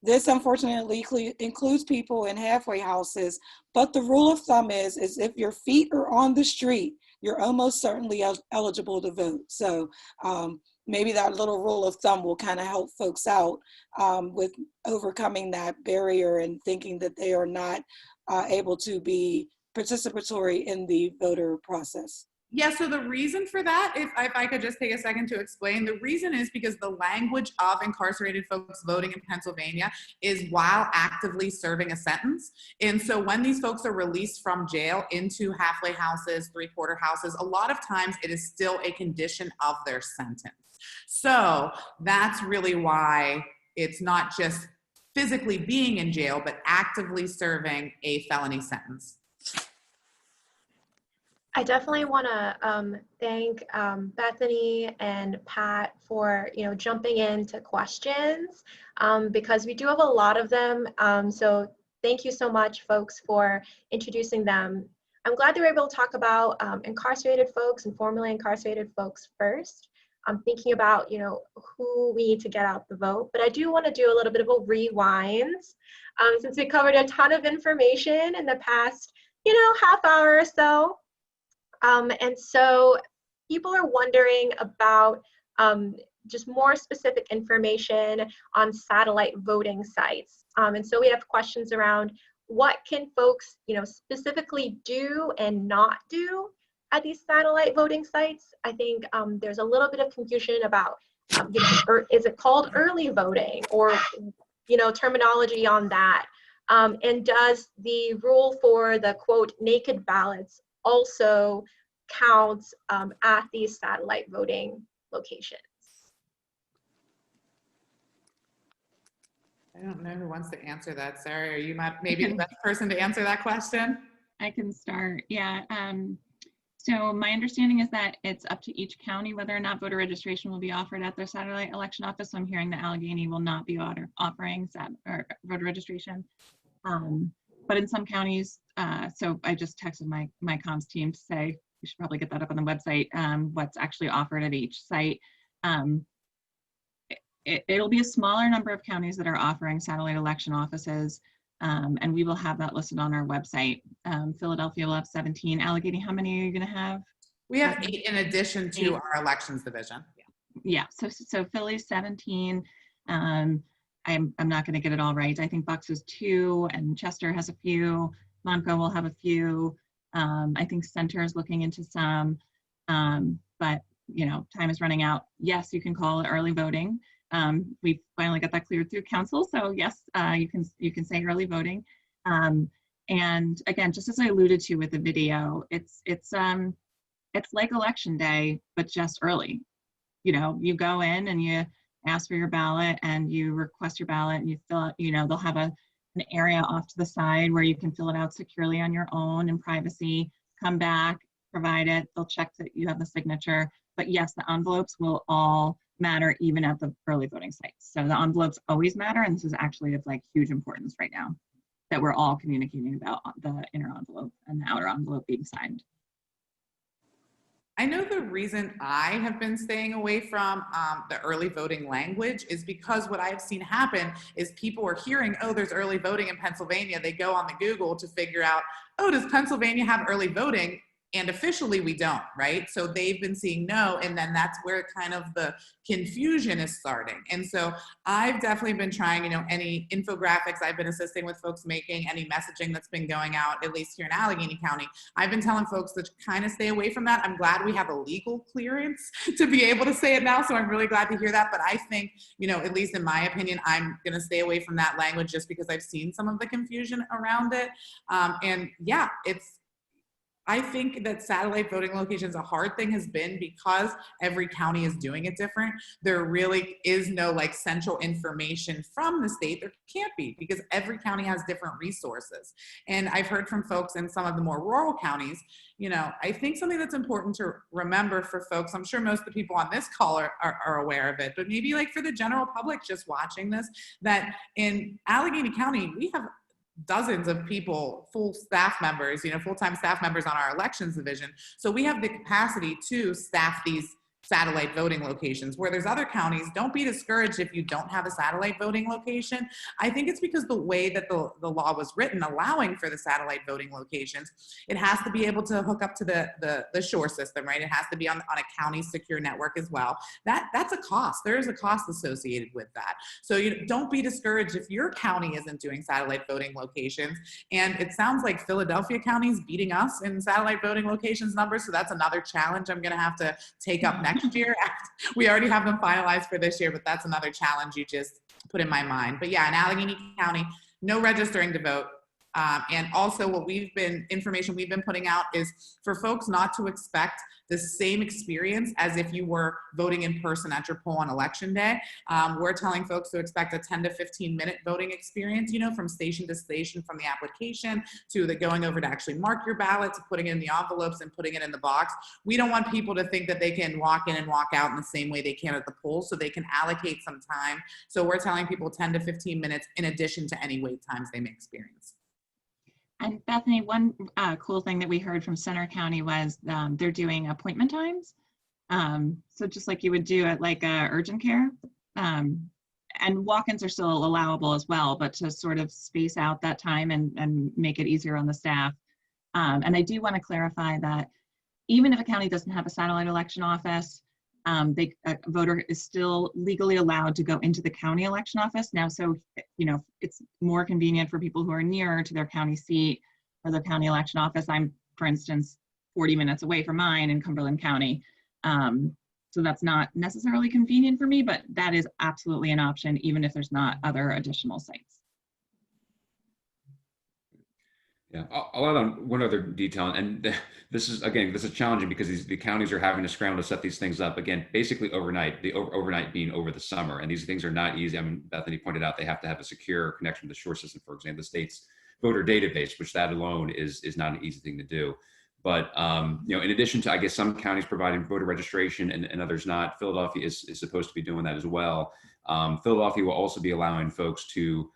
This unfortunately includes people in halfway houses, but the rule of thumb is if your feet are on the street, you're almost certainly eligible to vote. So maybe that little rule of thumb will kind of help folks out with overcoming that barrier and thinking that they are not able to be participatory in the voter process. Yeah, so the reason for that, if I could just take a second to explain, the reason is because the language of incarcerated folks voting in Pennsylvania is while actively serving a sentence. And so when these folks are released from jail into halfway houses, three-quarter houses, a lot of times it is still a condition of their sentence. So that's really why it's not just physically being in jail, but actively serving a felony sentence. I definitely want to thank Bethany and Pat for jumping into questions because we do have a lot of them. So thank you so much, folks, for introducing them. I'm glad they were able to talk about incarcerated folks and formerly incarcerated folks first. I'm thinking about who we need to get out the vote, but I do want to do a little bit of a rewind since we covered a ton of information in the past half hour or so. And so people are wondering about just more specific information on satellite voting sites. And so we have questions around what can folks, specifically do and not do at these satellite voting sites. I think there's a little bit of confusion about, is it called early voting or, terminology on that. And does the rule for the quote naked ballots also counts at these satellite voting locations? I don't know who wants to answer that. Sari, are you maybe the best person to answer that question? I can start. Yeah. So my understanding is that it's up to each county whether or not voter registration will be offered at their satellite election office. So I'm hearing that Allegheny will not be offering voter registration. But in some counties, so I just texted my comms team to say we should probably get that up on the website, what's actually offered at each site. It'll be a smaller number of counties that are offering satellite election offices, and we will have that listed on our website. Philadelphia will have 17. Allegheny, how many are you going to have? We have 8 in addition to our elections division. Yeah, so Philly's 17. I'm not going to get it all right. I think Bucks is 2, and Chester has a few. Montco will have a few. I think Center is looking into some, but time is running out. Yes, you can call it early voting. We finally got that cleared through council, so yes, you can say early voting. And again, just as I alluded to with the video, it's like election day, but just early. You go in and you ask for your ballot and you request your ballot and you fill out, they'll have an area off to the side where you can fill it out securely on your own in privacy, come back, provide it, they'll check that you have the signature. But yes, the envelopes will all matter even at the early voting sites. So the envelopes always matter, and this is actually of huge importance right now that we're all communicating about the inner envelope and the outer envelope being signed. I know the reason I have been staying away from the early voting language is because what I've seen happen is people are hearing, oh, there's early voting in Pennsylvania. They go on the Google to figure out, oh, does Pennsylvania have early voting? and officially we don't, right? So they've been seeing no, and then that's where kind of the confusion is starting. And so I've definitely been trying, any infographics I've been assisting with folks making, any messaging that's been going out, at least here in Allegheny County, I've been telling folks to kind of stay away from that. I'm glad we have a legal clearance to be able to say it now, so I'm really glad to hear that. But I think, at least in my opinion, I'm going to stay away from that language just because I've seen some of the confusion around it. And yeah, I think that satellite voting locations, a hard thing has been because every county is doing it different. There really is no central information from the state. There can't be, because every county has different resources. And I've heard from folks in some of the more rural counties, I think something that's important to remember for folks, I'm sure most of the people on this call are aware of it, but maybe for the general public just watching this, that in Allegheny County, we have dozens of people, full staff members, full-time staff members on our elections division. So we have the capacity to staff these satellite voting locations, where there's other counties. Don't be discouraged if you don't have a satellite voting location. I think it's because the way that the law was written, allowing for the satellite voting locations, it has to be able to hook up to the shore system, right? It has to be on a county secure network as well. That's a cost. There is a cost associated with that. So don't be discouraged if your county isn't doing satellite voting locations. And it sounds like Philadelphia County is beating us in satellite voting locations numbers. So that's another challenge I'm going to have to take up next year. We already have them finalized for this year, but that's another challenge you just put in my mind. But yeah, in Allegheny County, no registering to vote. And also information we've been putting out is for folks not to expect the same experience as if you were voting in person at your poll on election day. We're telling folks to expect a 10 to 15 minute voting experience, from station to station, from the application to the going over to actually mark your ballot, to putting it in the envelopes and putting it in the box. We don't want people to think that they can walk in and walk out in the same way they can at the polls, so they can allocate some time. So we're telling people 10 to 15 minutes in addition to any wait times they may experience. And Bethany, one cool thing that we heard from Center County was they're doing appointment times. So just like you would do at urgent care. And walk-ins are still allowable as well, but to sort of space out that time and make it easier on the staff. And I do want to clarify that even if a county doesn't have a satellite election office, a voter is still legally allowed to go into the county election office now. So, it's more convenient for people who are nearer to their county seat or their county election office. I'm, for instance, 40 minutes away from mine in Cumberland County. So that's not necessarily convenient for me, but that is absolutely an option, even if there's not other additional sites. Yeah, I'll add on one other detail, and this is challenging because the counties are having to scramble to set these things up again, basically overnight. Overnight being over the summer, and these things are not easy. I mean, Bethany pointed out they have to have a secure connection with the shore system, for example, the state's voter database, which that alone is not an easy thing to do. But in addition to, I guess, some counties providing voter registration and others not, Philadelphia is supposed to be doing that as well. Philadelphia will also be allowing folks to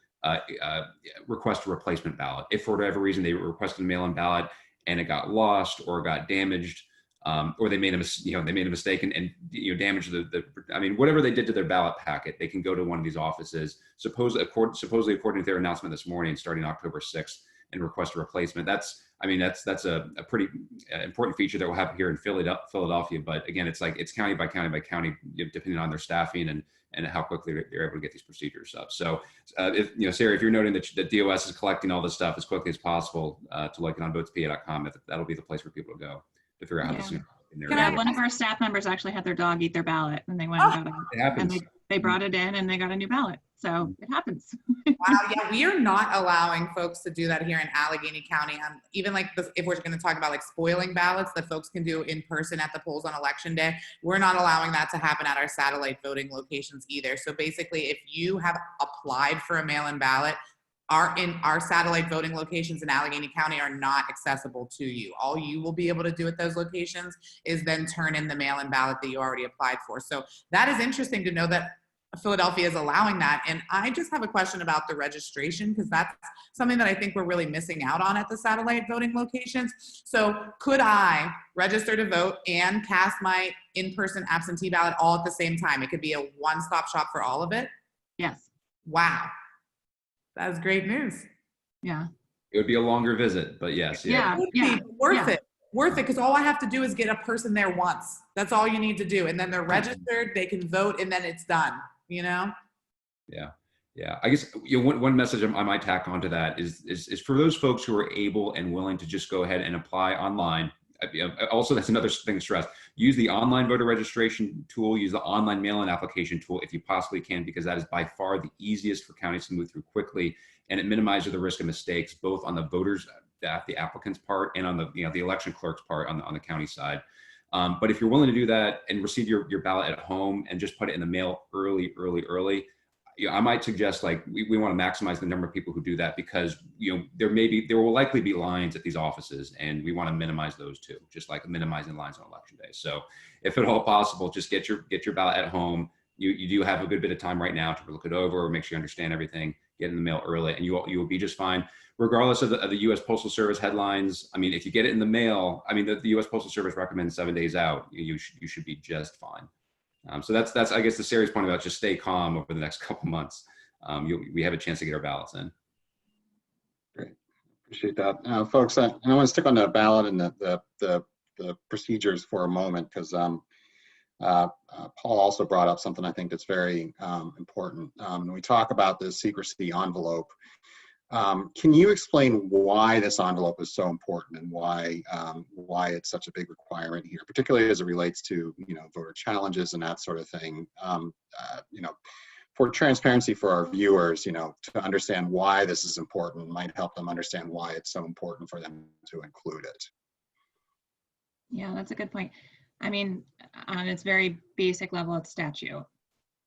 request a replacement ballot. If for whatever reason they requested a mail-in ballot and it got lost or got damaged, or they made a mistake and damaged whatever they did to their ballot packet, they can go to one of these offices, supposedly according to their announcement this morning, starting October 6th, and request a replacement. That's a pretty important feature that we'll have here in Philadelphia. But again, it's county by county by county, depending on their staffing and how quickly they're able to get these procedures up. So Sari, if you're noting that DOS is collecting all this stuff as quickly as possible to on votespa.com, that'll be the place for people to go to figure out how this. Yeah, one of our staff members actually had their dog eat their ballot, and they went and got it. It happens. And they brought it in, and they got a new ballot. So it happens. Wow, yeah, we are not allowing folks to do that here in Allegheny County. Even if we're going to talk about spoiling ballots that folks can do in person at the polls on election day, we're not allowing that to happen at our satellite voting locations either. So basically, if you have applied for a mail-in ballot, our satellite voting locations in Allegheny County are not accessible to you. All you will be able to do at those locations is then turn in the mail-in ballot that you already applied for. So that is interesting to know that Philadelphia is allowing that. And I just have a question about the registration, because that's something that I think we're really missing out on at the satellite voting locations. So could I register to vote and cast my in-person absentee ballot all at the same time? It could be a one-stop shop for all of it? Yes. Wow. That's great news. Yeah. It would be a longer visit, but yes. Yeah. It would be worth it. worth it, because all I have to do is get a person there once. That's all you need to do. And then they're registered, they can vote, and then it's done, you know? Yeah. Yeah. I guess, you know, one message I might tack onto that is for those folks who are able and willing to just go ahead and apply online. Also, that's another thing to stress. Use the online voter registration tool, use the online mail-in application tool if you possibly can, because that is by far the easiest for counties to move through quickly, and it minimizes the risk of mistakes, both on the voters, the applicant's part, and on the, you know, the election clerk's part on the county side. But if you're willing to do that and receive your ballot at home and just put it in the mail early, you know, I might suggest, like, we want to maximize the number of people who do that, because, you know, there will likely be lines at these offices, and we want to minimize those too, just like minimizing lines on election day. So if at all possible, just get your ballot at home. You do have a good bit of time right now to look it over, make sure you understand everything, get it in the mail early, and you will be just fine, regardless of the U.S. Postal Service headlines. I mean, if you get it in the mail, I mean, the U.S. Postal Service recommends 7 days out. You should be just fine. So that's I guess the serious point about just stay calm over the next couple months. We have a chance to get our ballots in. Great, appreciate that, folks. I want to stick on the ballot and the procedures for a moment, because Paul also brought up something I think that's very important. When we talk about the secrecy envelope, can you explain why this envelope is so important, and why it's such a big requirement here, particularly as it relates to, you know, voter challenges and that sort of thing? You know, for transparency for our viewers, you know, to understand why this is important might help them understand why it's so important for them to include it. Yeah, that's a good point. I mean, on its very basic level, it's statute,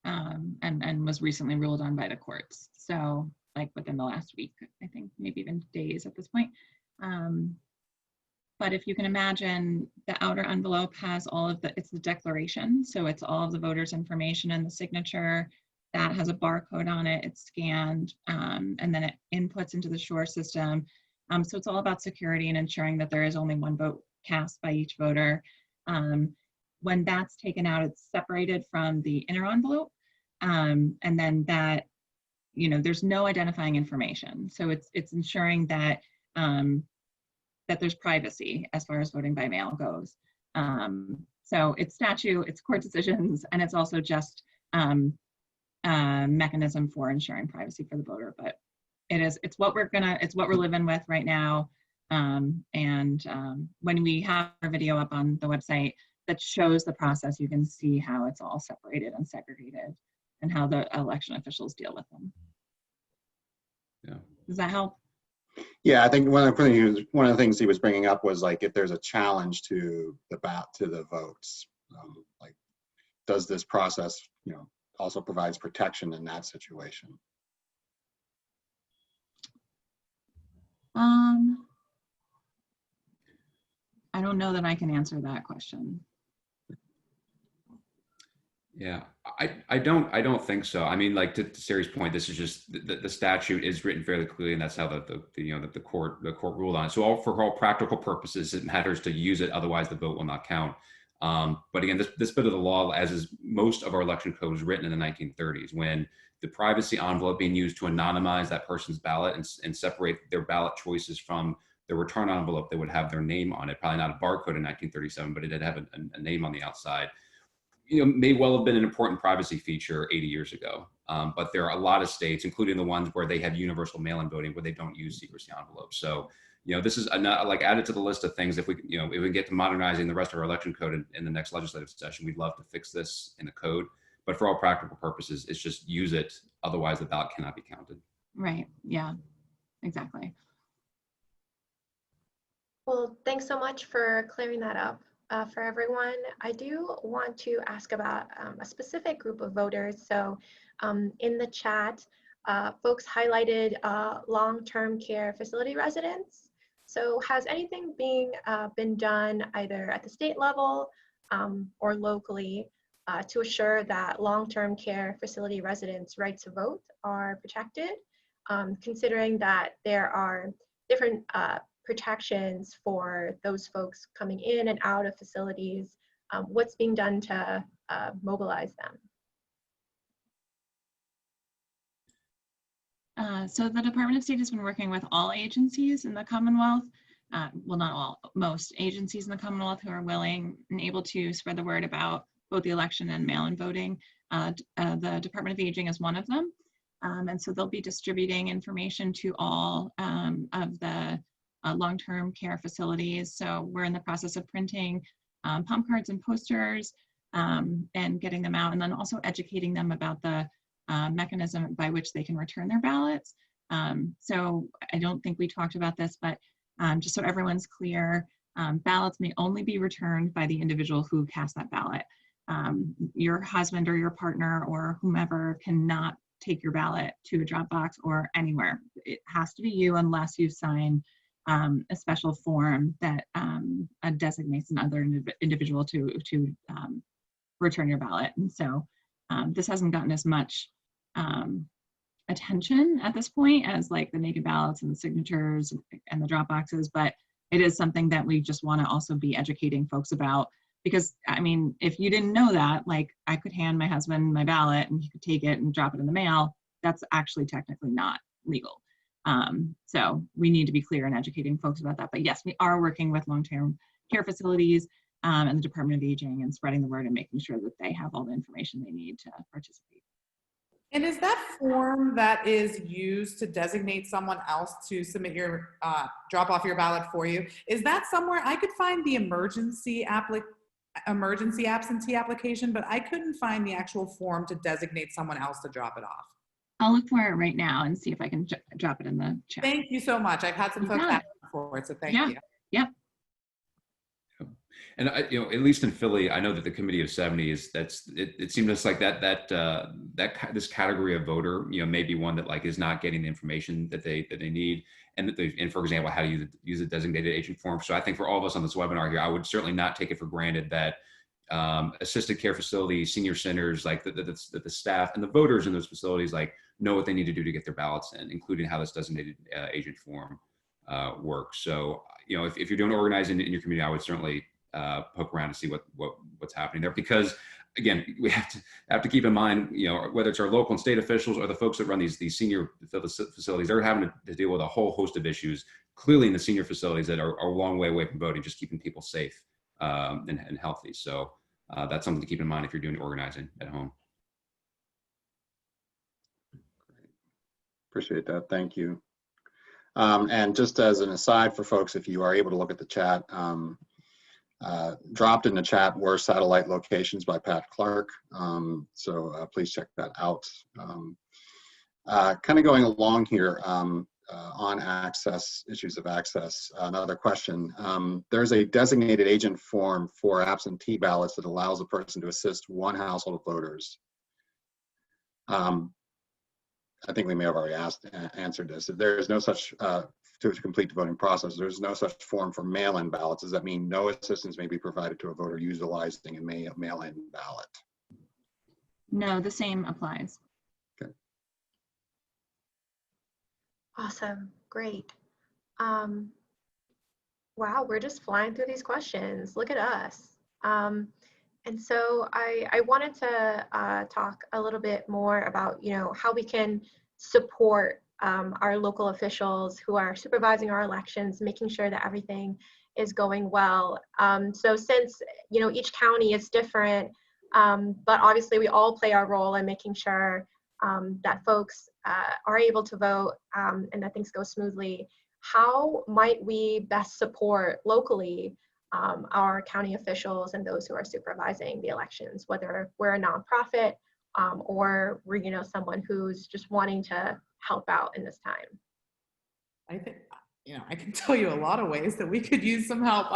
and was recently ruled on by the courts. So, like, within the last week, I think, maybe even days at this point. But if you can imagine, the outer envelope has it's the declaration. So it's all of the voters' information and the signature. That has a barcode on it, it's scanned, and then it inputs into the SURE system. So it's all about security and ensuring that there is only one vote cast by each voter. When that's taken out, it's separated from the inner envelope. And then that, you know, there's no identifying information. So it's ensuring that that there's privacy as far as voting by mail goes. So it's statute, it's court decisions, and it's also just a mechanism for ensuring privacy for the voter. But it's what we're living with right now. When we have our video up on the website that shows the process, you can see how it's all separated and segregated, and how the election officials deal with them. Yeah. Does that help? Yeah, I think one of the things he was bringing up was, like, if there's a challenge to the votes, like, does this process, you know, also provides protection in that situation? I don't know that I can answer that question. Yeah, I don't think so. I mean, like, to Sari's point, this is just the statute is written fairly clearly, and that's how the court ruled on it. So for all practical purposes, it matters to use it. Otherwise, the vote will not count. But again, this bit of the law, as is most of our election code, was written in the 1930s, when the privacy envelope being used to anonymize that person's ballot and separate their ballot choices from the return envelope that would have their name on it. Probably not a barcode in 1937, but it did have a name on the outside. You know, may well have been an important privacy feature 80 years ago. But there are a lot of states, including the ones where they have universal mail-in voting, where they don't use secrecy envelopes. So, you know, this is like added to the list of things. If we get to modernizing the rest of our election code in the next legislative session, we'd love to fix this in the code. But for all practical purposes, it's just use it. Otherwise, the ballot cannot be counted. Right. Yeah, exactly. Well, thanks so much for clearing that up for everyone. I do want to ask about a specific group of voters. So in the chat, folks highlighted long-term care facility residents. So has anything been done either at the state level or locally to assure that long-term care facility residents' right to vote are protected, considering that there are different protections for those folks coming in and out of facilities? What's being done to mobilize them? So the Department of State has been working with all agencies in the Commonwealth well, not all, most agencies in the Commonwealth who are willing and able to spread the word about both the election and mail-in voting. The Department of Aging is one of them. And so they'll be distributing information to all of the long-term care facilities. So we're in the process of printing pump cards and posters and getting them out, and then also educating them about the mechanism by which they can return their ballots. So I don't think we talked about this, but just so everyone's clear, ballots may only be returned by the individual who cast that ballot. Your husband or your partner or whomever cannot take your ballot to a drop box or anywhere. It has to be you unless you sign a special form that designates another individual to return your ballot. And so this hasn't gotten as much attention at this point as like the naked ballots and the signatures and the drop boxes, but it is something that we just want to also be educating folks about. Because, I mean, if you didn't know that, like I could hand my husband my ballot and he could take it and drop it in the mail. That's actually technically not legal. So we need to be clear in educating folks about that. But yes, we are working with long-term care facilities and the Department of Aging and spreading the word and making sure that they have all the information they need to participate. And is that form that is used to designate someone else to submit your, drop off your ballot for you, is that somewhere? I could find the emergency absentee application, but I couldn't find the actual form to designate someone else to drop it off. I'll look for it right now and see if I can drop it in the chat. Thank you so much. I've had some folks ask for it, so thank you. Yep. And you know, at least in Philly, I know that the Committee of 70 is it seems just like this category of voter, you know, maybe one that like is not getting the information that they need, and for example, how to use a designated agent form. So I think for all of us on this webinar here, I would certainly not take it for granted that assisted care facilities, senior centers, like the staff and the voters in those facilities, like know what they need to do to get their ballots in, including how this designated agent form works. So, you know, if you're doing organizing in your community, I would certainly poke around to see what's happening there, because again, we have to keep in mind, you know, whether it's our local and state officials or the folks that run these senior facilities, they're having to deal with a whole host of issues, clearly in the senior facilities that are a long way away from voting, just keeping people safe and healthy. So that's something to keep in mind if you're doing organizing at home. Great. Appreciate that. Thank you. And just as an aside for folks, if you are able to look at the chat, dropped in the chat were satellite locations by Pat Clark. So please check that out. Kind of going along here on access, issues of access, another question. There's a designated agent form for absentee ballots that allows a person to assist one household of voters. I think we may have already answered this. If there is no such, to complete the voting process, there's no such form for mail-in ballots. Does that mean no assistance may be provided to a voter utilizing a mail-in ballot? No, the same applies. Okay. Awesome, great. Wow, we're just flying through these questions. Look at us. And so I wanted to talk a little bit more about, you know, how we can support our local officials who are supervising our elections, making sure that everything is going well. So since, you know, each county is different, but obviously we all play our role in making sure that folks are able to vote and that things go smoothly, how might we best support locally our county officials and those who are supervising the elections, whether we're a nonprofit or we're, you know, someone who's just wanting to help out in this time? I think, you know, I can tell you a lot of ways that we could use some help.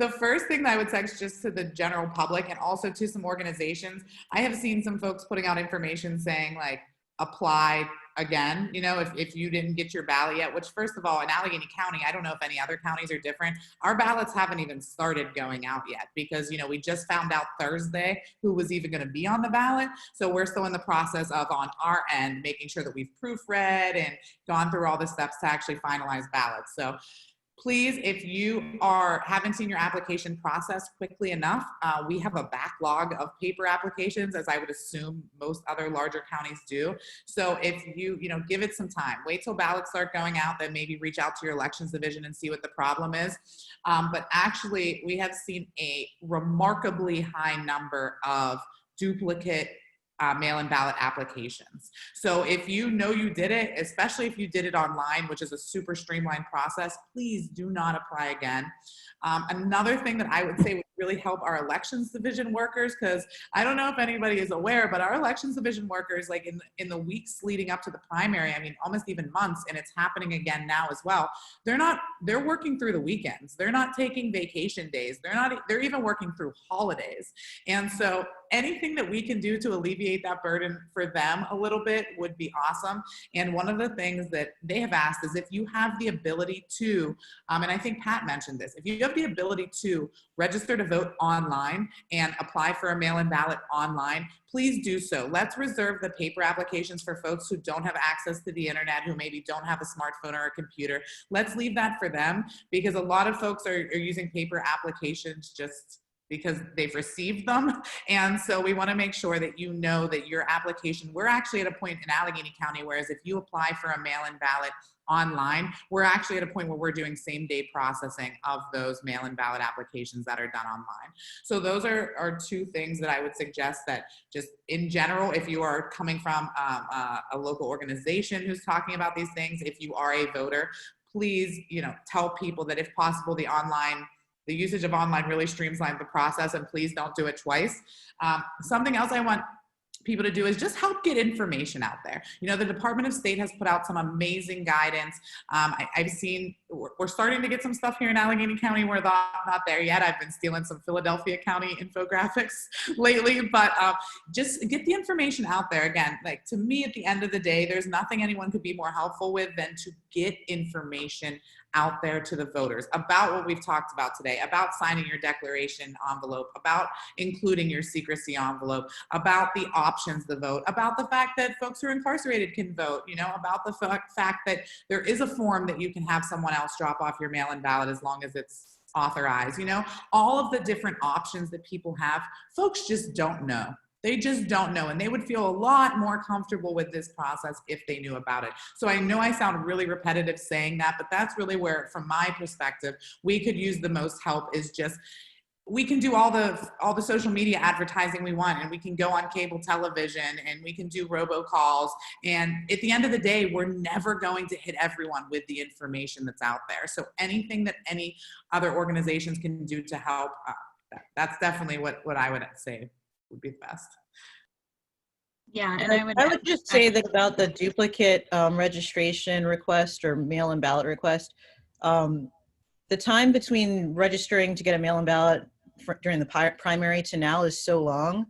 The first thing that I would text just to the general public and also to some organizations, I have seen some folks putting out information saying like, apply again, you know, if you didn't get your ballot yet, which first of all, in Allegheny County, I don't know if any other counties are different. Our ballots haven't even started going out yet because, you know, we just found out Thursday who was even going to be on the ballot. So we're still in the process of, on our end, making sure that we've proofread and gone through all the steps to actually finalize ballots. So Please, if you haven't seen your application processed quickly enough, we have a backlog of paper applications, as I would assume most other larger counties do. So if you give it some time, wait till ballots start going out, then maybe reach out to your elections division and see what the problem is. But actually, we have seen a remarkably high number of duplicate mail-in ballot applications. So if you know you did it, especially if you did it online, which is a super streamlined process, please do not apply again. Another thing that I would say would really help our elections division workers, because I don't know if anybody is aware, but our elections division workers, like in the weeks leading up to the primary, I mean, almost even months, and it's happening again now as well, they're working through the weekends. They're not taking vacation days. They're even working through holidays. And so anything that we can do to alleviate that burden for them a little bit would be awesome. And one of the things that they have asked is if you have the ability to, and I think Pat mentioned this, if you have the ability to register to vote online and apply for a mail-in ballot online, please do so. Let's reserve the paper applications for folks who don't have access to the internet, who maybe don't have a smartphone or a computer. Let's leave that for them, because a lot of folks are using paper applications just because they've received them. And so we wanna make sure that you know that your application, we're actually at a point in Allegheny County, whereas if you apply for a mail-in ballot online, we're actually at a point where we're doing same-day processing of those mail-in ballot applications that are done online. So those are two things that I would suggest, that just in general, if you are coming from a local organization who's talking about these things, if you are a voter, please, tell people that if possible, the usage of online really streamlines the process, and please don't do it twice. Something else I want people to do is just help get information out there. The Department of State has put out some amazing guidance. I've seen, we're starting to get some stuff here in Allegheny County. We're not there yet. I've been stealing some Philadelphia County infographics lately, but just get the information out there. Again, like, to me, at the end of the day, there's nothing anyone could be more helpful with than to get information out there to the voters about what we've talked about today, about signing your declaration envelope, about including your secrecy envelope, about the options to vote, about the fact that folks who are incarcerated can vote, about the fact that there is a form that you can have someone else drop off your mail-in ballot as long as it's authorized. All of the different options that people have, folks just don't know. They just don't know, and they would feel a lot more comfortable with this process if they knew about it. So I know I sound really repetitive saying that, but that's really where, from my perspective, we could use the most help. Is just, we can do all the social media advertising we want, and we can go on cable television, and we can do robocalls. And at the end of the day, we're never going to hit everyone with the information that's out there. So anything that any other organizations can do to help, that's definitely what I would say would be the best. Yeah, and I would just say that about the duplicate registration request or mail-in ballot request, the time between registering to get a mail-in ballot during the primary to now is so long.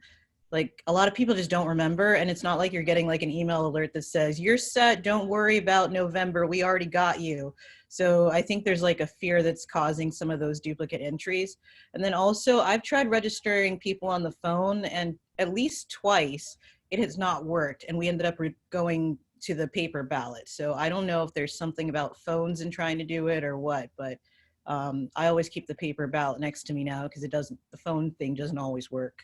Like, a lot of people just don't remember, and it's not like you're getting like an email alert that says, "You're set, don't worry about November, we already got you." So I think there's like a fear that's causing some of those duplicate entries. And then also, I've tried registering people on the phone, and at least twice it has not worked, and we ended up going to the paper ballot. So I don't know if there's something about phones and trying to do it or what, but I always keep the paper ballot next to me now, because the phone thing doesn't always work.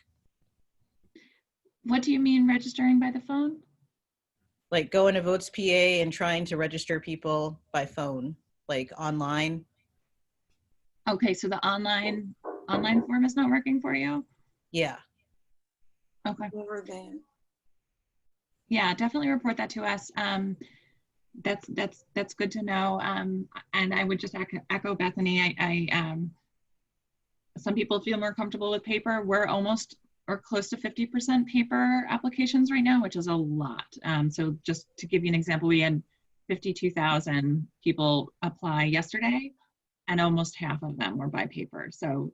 What do you mean registering by the phone? Like going to Votes PA and trying to register people by phone, like online. Okay, so the online form is not working for you? Yeah. Okay. Yeah, definitely report that to us. That's good to know. And I would just echo Bethany. Some people feel more comfortable with paper. We're almost or close to 50% paper applications right now, which is a lot. So just to give you an example, we had 52,000 people apply yesterday, and almost half of them were by paper. So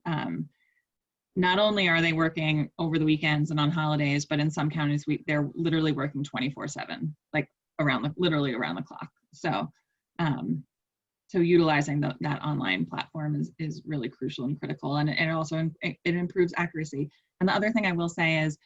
not only are they working over the weekends and on holidays, but in some counties they're literally working 24/7, like literally around the clock. So so utilizing that online platform is really crucial and critical, and it also it improves accuracy. And the other thing I will say is,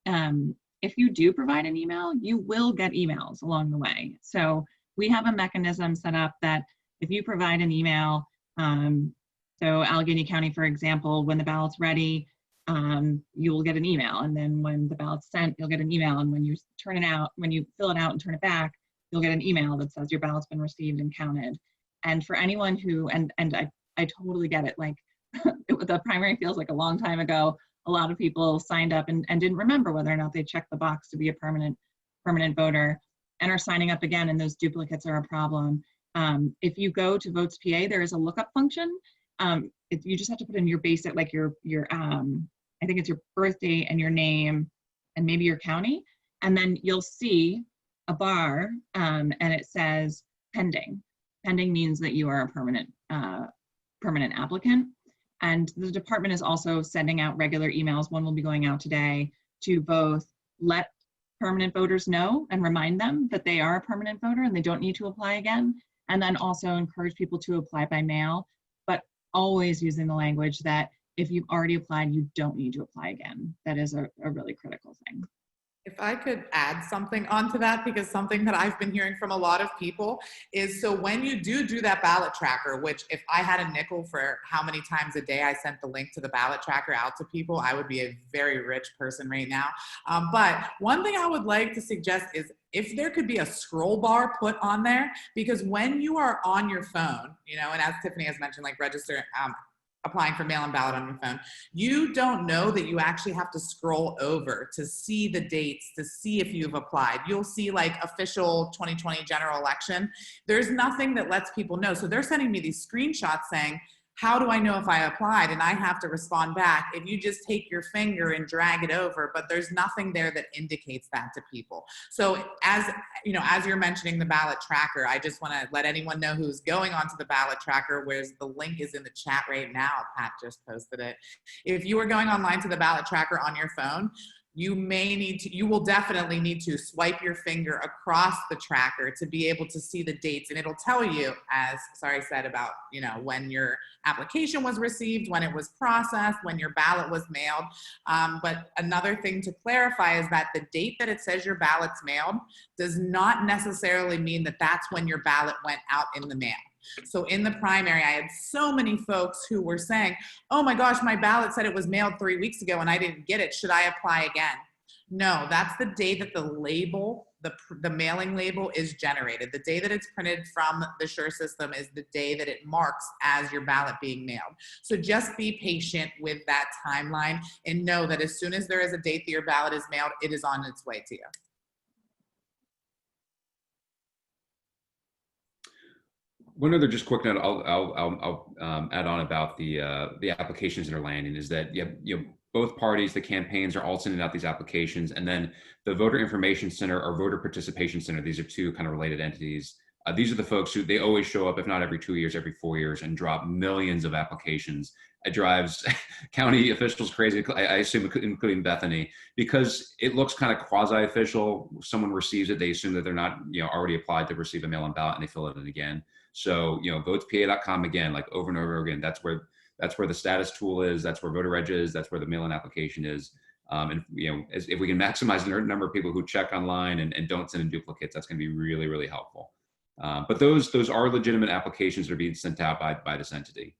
if you do provide an email, you will get emails along the way. So we have a mechanism set up that if you provide an email, so Allegheny County, for example, when the ballot's ready, you will get an email. And then when the ballot's sent, you'll get an email. And when you turn it out, when you fill it out and turn it back, you'll get an email that says your ballot's been received and counted. And for anyone who, and I totally get it, like the primary feels like a long time ago. A lot of people signed up and didn't remember whether or not they checked the box to be a permanent voter and are signing up again, and those duplicates are a problem. If you go to Votes PA, there is a lookup function. You just have to put in your basic, like your I think it's your birthday and your name and maybe your county, and then you'll see a bar and it says pending. Pending means that you are a permanent applicant. And the department is also sending out regular emails. One will be going out today to both let permanent voters know and remind them that they are a permanent voter and they don't need to apply again. And then also encourage people to apply by mail, but always using the language that if you've already applied, you don't need to apply again. That is a really critical thing. If I could add something onto that, because something that I've been hearing from a lot of people is, so when you do that ballot tracker, which if I had a nickel for how many times a day I sent the link to the ballot tracker out to people, I would be a very rich person right now. But one thing I would like to suggest is if there could be a scroll bar put on there, because when you are on your phone, and as Tiffany has mentioned, like register, applying for mail-in ballot on your phone, you don't know that you actually have to scroll over to see the dates, to see if you've applied. You'll see like official 2020 general election. There's nothing that lets people know. So they're sending me these screenshots saying, how do I know if I applied? And I have to respond back. If you just take your finger and drag it over, but there's nothing there that indicates that to people. So as you're mentioning the ballot tracker, I just want to let anyone know who's going onto the ballot tracker, where the link is in the chat right now. Pat just posted it. If you are going online to the ballot tracker on your phone, you will definitely need to swipe your finger across the tracker to be able to see the dates. And it'll tell you, as Sari said, about, when your application was received, when it was processed, when your ballot was mailed. But another thing to clarify is that the date that it says your ballot's mailed does not necessarily mean that that's when your ballot went out in the mail. So in the primary, I had so many folks who were saying, oh my gosh, my ballot said it was mailed 3 weeks ago and I didn't get it. Should I apply again? No, that's the day that the label, the mailing label is generated. The day that it's printed from the SURE system is the day that it marks as your ballot being mailed. So just be patient with that timeline and know that as soon as there is a date that your ballot is mailed, it is on its way to you. One other just quick note I'll add on about the applications that are landing is that both parties, the campaigns are all sending out these applications, and then the Voter Information Center or Voter Participation Center, these are two kind of related entities. These are the folks who, they always show up, if not every 2 years, every 4 years, and drop millions of applications. It drives county officials crazy, I assume, including Bethany, because it looks kind of quasi-official. Someone receives it, they assume that they're not already applied to receive a mail-in ballot, and they fill it in again. So, votespa.com, again, like over and over again, that's where the status tool is, that's where voter reg is, that's where the mail-in application is. And if we can maximize the number of people who check online and don't send in duplicates, that's going to be really, really helpful. But those are legitimate applications that are being sent out by this entity.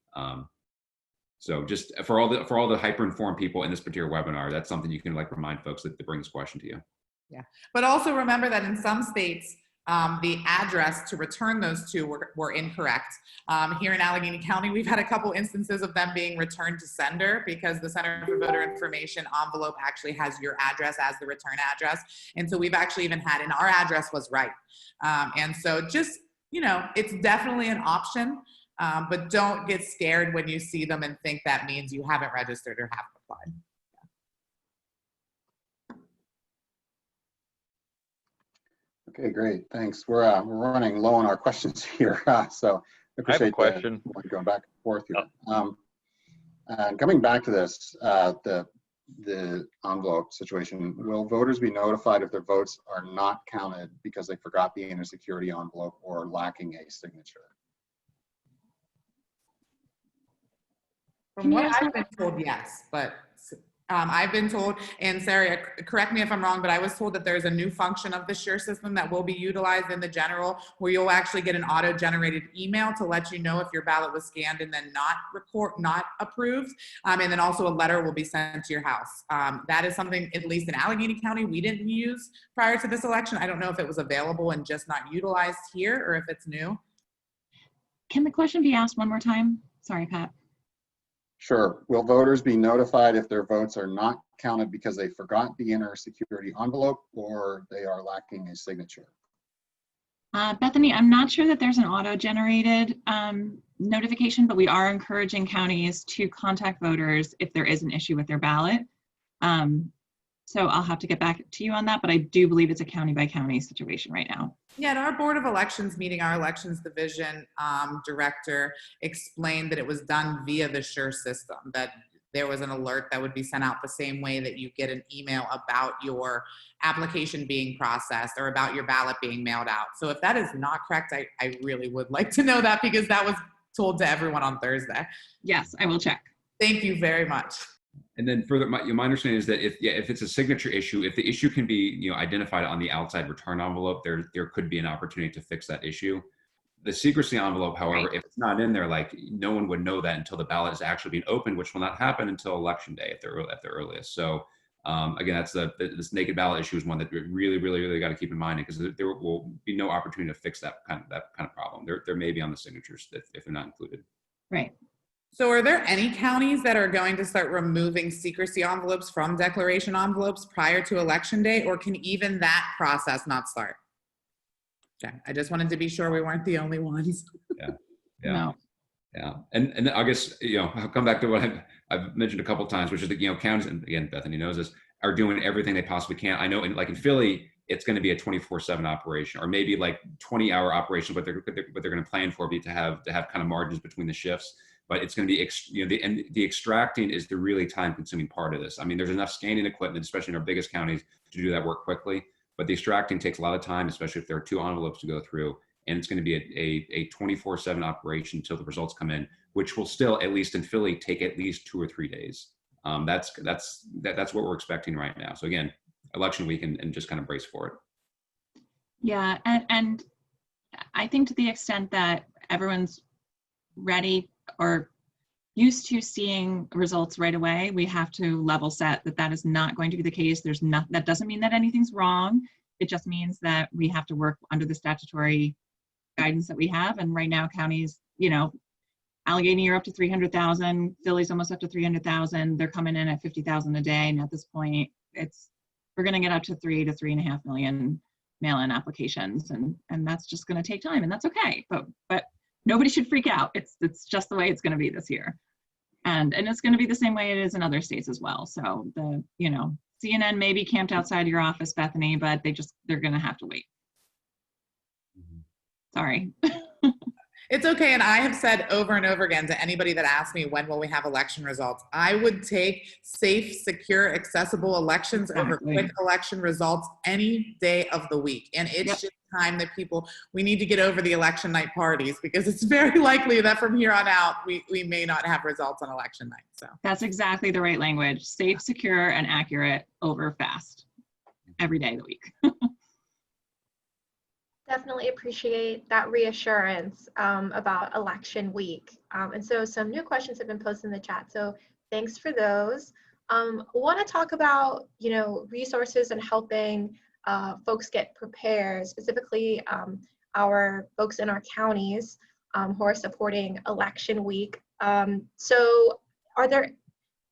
So just for all the hyper-informed people in this particular webinar, that's something you can remind folks that bring this question to you. Yeah, but also remember that in some states, the address to return those to were incorrect. Here in Allegheny County, we've had a couple instances of them being returned to sender because the Center for Voter Information envelope actually has your address as the return address. And so we've actually even had, and our address was right. And so just, it's definitely an option, but don't get scared when you see them and think that means you haven't registered or haven't applied. Okay, great. Thanks. We're running low on our questions here, so I appreciate I have a question. Going back and forth here. And coming back to this, the envelope situation, will voters be notified if their votes are not counted because they forgot the inner security envelope or lacking a signature? From what I've been told, yes, but I've been told, and Sari, correct me if I'm wrong, but I was told that there's a new function of the SURE system that will be utilized in the general, where you'll actually get an auto-generated email to let you know if your ballot was scanned and then not approved, and then also a letter will be sent to your house. That is something, at least in Allegheny County, we didn't use prior to this election. I don't know if it was available and just not utilized here, or if it's new. Can the question be asked one more time? Sorry, Pat. Sure. Will voters be notified if their votes are not counted because they forgot the inner security envelope or they are lacking a signature? Bethany, I'm not sure that there's an auto-generated notification, but we are encouraging counties to contact voters if there is an issue with their ballot. So I'll have to get back to you on that, but I do believe it's a county by county situation right now. Yeah, at our Board of Elections meeting, our Elections Division director explained that it was done via the SURE system, that there was an alert that would be sent out the same way that you get an email about your application being processed or about your ballot being mailed out. So if that is not correct, I really would like to know that, because that was told to everyone on Thursday. Yes, I will check. Thank you very much. And then further, my understanding is that if it's a signature issue, if the issue can be identified on the outside return envelope, there could be an opportunity to fix that issue. The secrecy envelope, however, Right. if it's not in there, like, no one would know that until the ballot is actually being opened, which will not happen until election day at the earliest. So again, that's this naked ballot issue is one that we really got to keep in mind, because there will be no opportunity to fix that kind of problem. There may be on the signatures if they're not included. Right. So are there any counties that are going to start removing secrecy envelopes from declaration envelopes prior to election day, or can even that process not start? Okay, I just wanted to be sure we weren't the only ones. Yeah. No. Yeah, and I guess, I'll come back to what I've mentioned a couple of times, which is that, counties, and again, Bethany knows this, are doing everything they possibly can. I know in Philly, it's going to be a 24/7 operation, or maybe like 20-hour operation, but they're going to plan for be to have kind of margins between the shifts. But it's going to be, the extracting is the really time-consuming part of this. I mean, there's enough scanning equipment, especially in our biggest counties, to do that work quickly. But the extracting takes a lot of time, especially if there are 2 envelopes to go through. And it's going to be a 24/7 operation until the results come in, which will still, at least in Philly, take at least 2 or 3 days. That's what we're expecting right now. So again, election week, and just kind of brace for it. Yeah, and I think to the extent that everyone's ready or used to seeing results right away, we have to level set that is not going to be the case. That doesn't mean that anything's wrong. It just means that we have to work under the statutory guidance that we have. And right now, counties, Allegheny, you're up to 300,000. Philly's almost up to 300,000. They're coming in at 50,000 a day. And at this point, we're going to get up to 3 to 3.5 million mail-in applications, and that's just going to take time, and that's okay. But nobody should freak out. It's just the way it's going to be this year, and it's going to be the same way it is in other states as well. So CNN may be camped outside your office, Bethany, but they're going to have to wait. Sorry. It's okay, and I have said over and over again to anybody that asks me when will we have election results, I would take safe, secure, accessible elections over quick election results any day of the week. And it's just time that we need to get over the election night parties, because it's very likely that from here on out, we may not have results on election night. So that's exactly the right language. Safe, secure, and accurate over fast every day of the week. Definitely appreciate that reassurance about election week. And so some new questions have been posted in the chat. So thanks for those. Want to talk about, resources and helping folks get prepared, specifically our folks in our counties who are supporting election week. So are there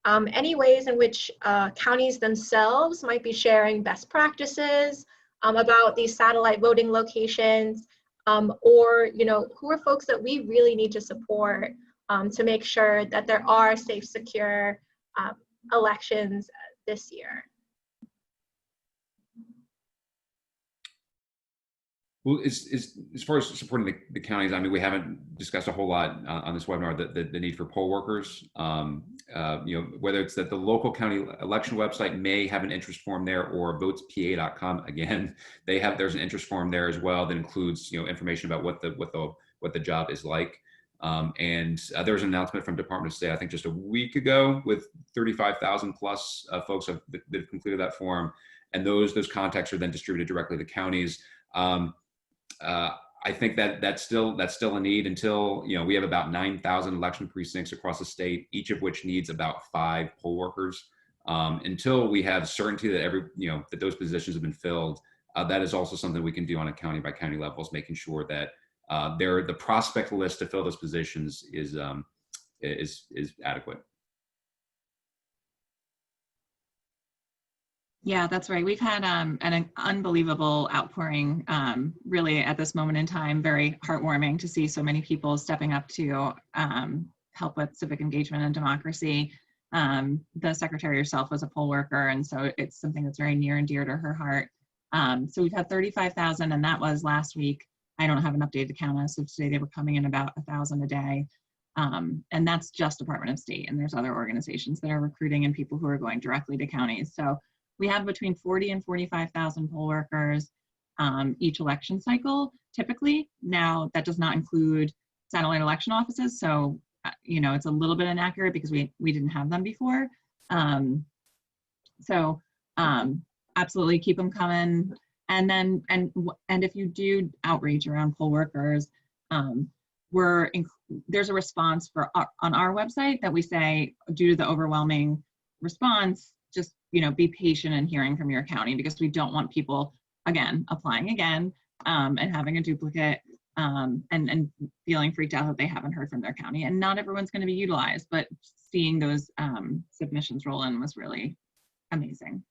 any ways in which counties themselves might be sharing best practices about these satellite voting locations, or who are folks that we really need to support to make sure that there are safe, secure elections this year? Well, as far as supporting the counties, I mean, we haven't discussed a whole lot on this webinar the need for poll workers. Whether it's that the local county election website may have an interest form there, or votespa.com. Again, there's an interest form there as well that includes information about what the job is like. There was an announcement from Department of State, I think just a week ago, with 35,000 plus folks that have completed that form. And those contacts are then distributed directly to counties. I think that's still a need until, we have about 9,000 election precincts across the state, each of which needs about 5 poll workers. Until we have certainty that that those positions have been filled, that is also something we can do on a county by county level, is making sure that the prospect list to fill those positions is adequate. Yeah, that's right. We've had an unbelievable outpouring, really at this moment in time. Very heartwarming to see so many people stepping up to help with civic engagement and democracy. The secretary herself was a poll worker, and so it's something that's very near and dear to her heart. So we've had 35,000, and that was last week. I don't have an updated count as of today. They were coming in about 1,000 a day. And that's just Department of State, and there's other organizations that are recruiting and people who are going directly to counties. So we have between 40 and 45,000 poll workers each election cycle, typically. Now, that does not include satellite election offices. So, it's a little bit inaccurate because we didn't have them before. Absolutely keep them coming. And then, and if you do outreach around poll workers, there's a response on our website that we say, due to the overwhelming response, just be patient in hearing from your county, because we don't want people applying again and having a duplicate and feeling freaked out that they haven't heard from their county. And not everyone's going to be utilized, but seeing those submissions roll in was really amazing.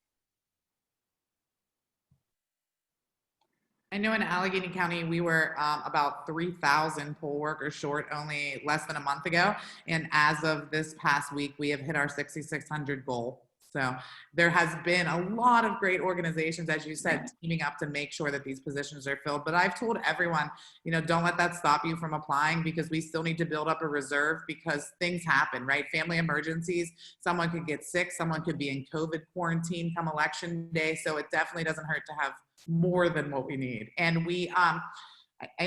I know in Allegheny County, we were about 3,000 poll workers short only less than a month ago. And as of this past week, we have hit our 6,600 goal. So there has been a lot of great organizations, as you said, teaming up to make sure that these positions are filled. But I've told everyone, don't let that stop you from applying, because we still need to build up a reserve, because things happen, right? Family emergencies, someone could get sick, someone could be in COVID quarantine come election day. So it definitely doesn't hurt to have more than what we need. And we, I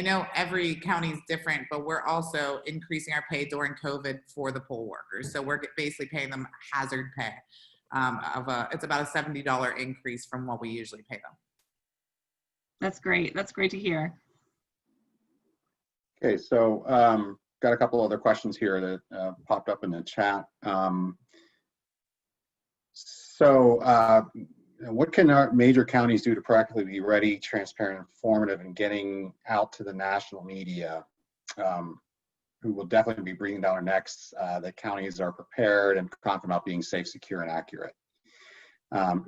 know every county is different, but we're also increasing our pay during COVID for the poll workers. So we're basically paying them hazard pay. It's about a $70 increase from what we usually pay them. That's great. That's great to hear. Okay, so got a couple other questions here that popped up in the chat. What can our major counties do to practically be ready, transparent, informative, and getting out to the national media, who will definitely be breathing down our necks, that counties are prepared and confident about being safe, secure, and accurate?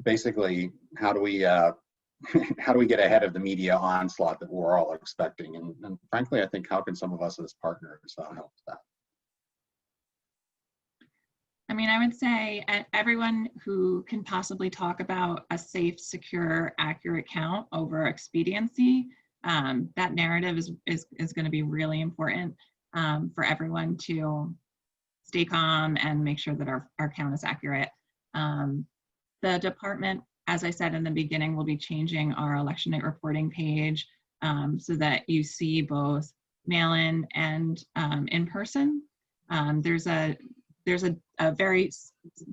Basically, how do we get ahead of the media onslaught that we're all expecting? And frankly, I think, how can some of us as partners help with that? I mean, I would say everyone who can possibly talk about a safe, secure, accurate count over expediency, that narrative is going to be really important for everyone to stay calm and make sure that our count is accurate. The department, as I said in the beginning, will be changing our election night reporting page so that you see both mail-in and in person. There's a very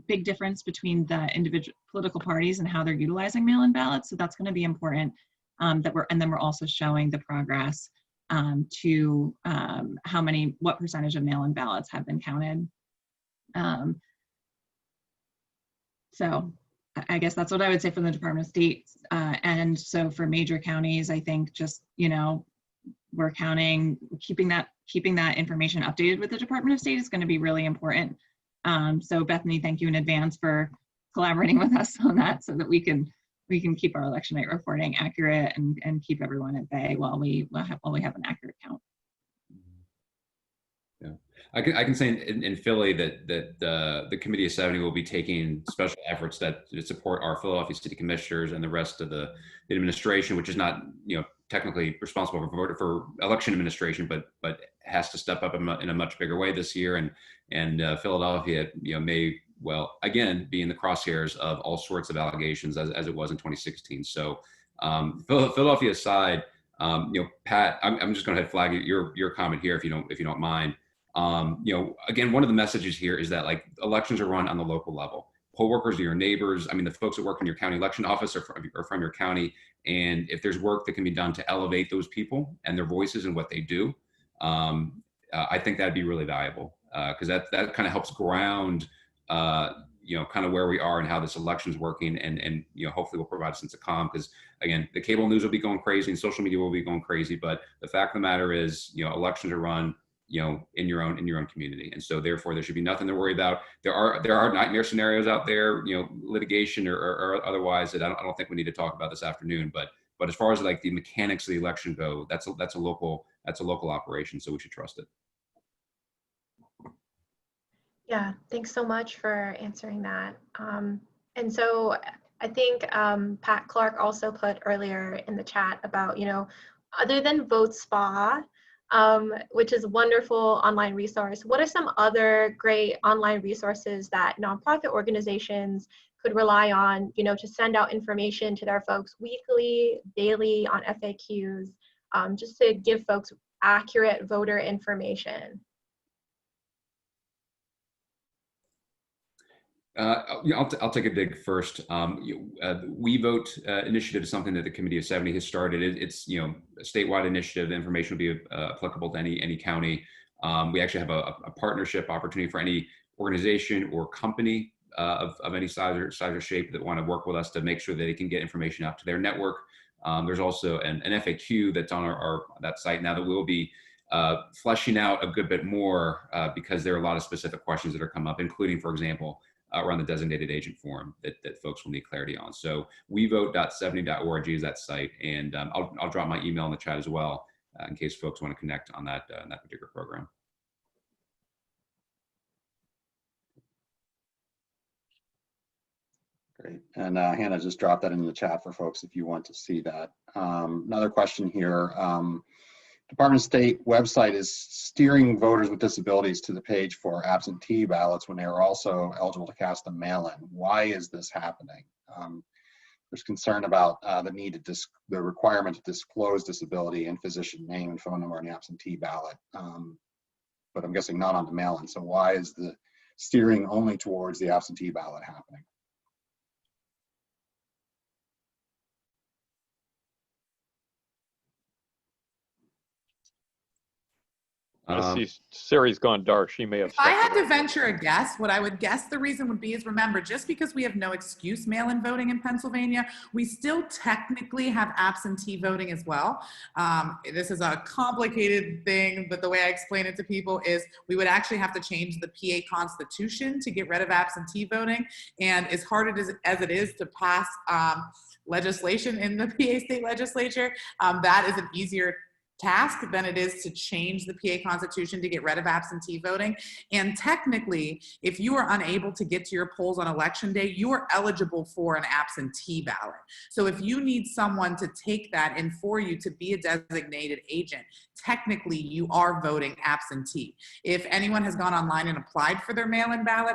big difference between the individual political parties and how they're utilizing mail-in ballots. So that's going to be important. And then we're also showing the progress to what percentage of mail-in ballots have been counted. So I guess that's what I would say from the Department of State. And so for major counties, I think just, we're counting, keeping that information updated with the Department of State is going to be really important. So Bethany, thank you in advance for collaborating with us on that, so that we can keep our election night reporting accurate and keep everyone at bay while we have an accurate count. Yeah, I can say in Philly that the Committee of 70 will be taking special efforts to support our Philadelphia City Commissioners and the rest of the administration, which is not technically responsible for election administration, but has to step up in a much bigger way this year. And Philadelphia, may well again be in the crosshairs of all sorts of allegations as it was in 2016. So Philadelphia aside, Pat, I'm just going to flag your comment here if you don't mind. Again, one of the messages here is that like elections are run on the local level. Poll workers are your neighbors. I mean, the folks that work in your county election office are from your county. And if there's work that can be done to elevate those people and their voices and what they do, I think that'd be really valuable because that kind of helps ground, kind of where we are and how this election's working, and hopefully will provide a sense of calm. Because again, the cable news will be going crazy and social media will be going crazy, but the fact of the matter is, elections are run, in your own community, and so therefore there should be nothing to worry about. There are nightmare scenarios out there, litigation or otherwise, that I don't think we need to talk about this afternoon. But as far as like the mechanics of the election go, that's a local operation, so we should trust it. Yeah, thanks so much for answering that. And so I think Pat Clark also put earlier in the chat about, other than Vote Spa, which is a wonderful online resource, what are some other great online resources that nonprofit organizations could rely on, to send out information to their folks weekly, daily on FAQs, just to give folks accurate voter information? I'll take a dig first. We Vote initiative is something that the Committee of 70 has started. It's a statewide initiative. The information will be applicable to any county. We actually have a partnership opportunity for any organization or company of any size or shape that want to work with us to make sure that they can get information out to their network. There's also an FAQ that's on our that site now that we'll be fleshing out a good bit more because there are a lot of specific questions that are come up, including, for example, around the designated agent form that folks will need clarity on. So wevote.70.org is that site, and I'll drop my email in the chat as well in case folks want to connect on that particular program. Great, and Hannah just dropped that in the chat for folks if you want to see that. Another question here. Department of State website is steering voters with disabilities to the page for absentee ballots when they are also eligible to cast a mail-in. Why is this happening? There's concern about the requirement to disclose disability and physician name and phone number on the absentee ballot, but I'm guessing not on the mail-in. So why is the steering only towards the absentee ballot happening? I see Sari's gone dark. She may have. If I had to venture a guess, what I would guess the reason would be is, remember, just because we have no excuse mail-in voting in Pennsylvania, we still technically have absentee voting as well. This is a complicated thing, but the way I explain it to people is we would actually have to change the PA Constitution to get rid of absentee voting. And as hard as it is to pass legislation in the PA state legislature, that is an easier task than it is to change the PA Constitution to get rid of absentee voting. And technically, if you are unable to get to your polls on election day, you are eligible for an absentee ballot. So if you need someone to take that in for you to be a designated agent, technically you are voting absentee. If anyone has gone online and applied for their mail-in ballot,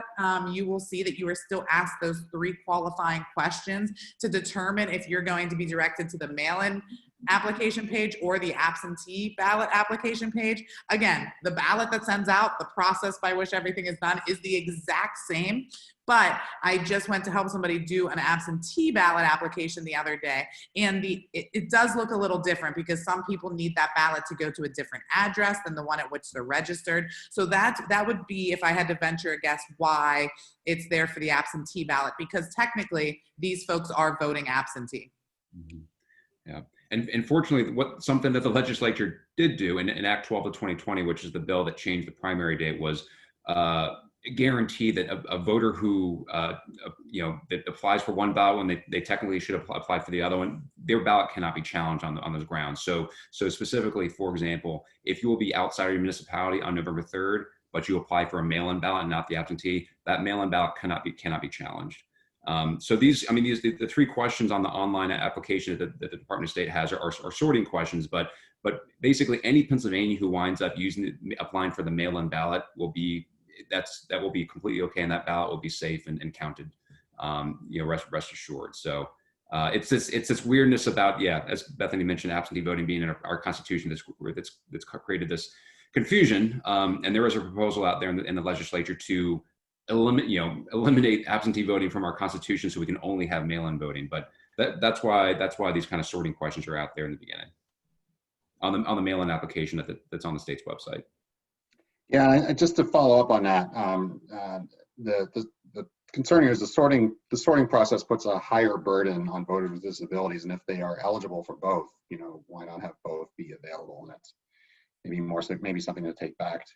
you will see that you are still asked those 3 qualifying questions to determine if you're going to be directed to the mail-in application page or the absentee ballot application page. Again, the ballot that sends out, the process by which everything is done is the exact same, but I just went to help somebody do an absentee ballot application the other day, and it does look a little different because some people need that ballot to go to a different address than the one at which they're registered. So that would be, if I had to venture a guess, why it's there for the absentee ballot, because technically these folks are voting absentee. Mm-hmm. Yeah. And fortunately, something that the legislature did do in Act 12 of 2020, which is the bill that changed the primary date, was guarantee that a voter who that applies for one ballot when they technically should have applied for the other one, their ballot cannot be challenged on those grounds. So specifically, for example, if you will be outside of your municipality on November 3rd, but you apply for a mail-in ballot and not the absentee, that mail-in ballot cannot be challenged. So the 3 questions on the online application that the Department of State has are sorting questions, but basically any Pennsylvanian who winds up applying for the mail-in ballot will be completely okay, and that ballot will be safe and counted. Rest assured. So it's this weirdness about, as Bethany mentioned, absentee voting being in our Constitution that's created this confusion. And there is a proposal out there in the legislature to eliminate absentee voting from our Constitution so we can only have mail-in voting. But that's why these kind of sorting questions are out there in the beginning on the mail-in application that's on the state's website. Yeah, just to follow up on that, the concern here is the sorting process puts a higher burden on voters with disabilities, and if they are eligible for both, why not have both be available? And that's maybe something to take back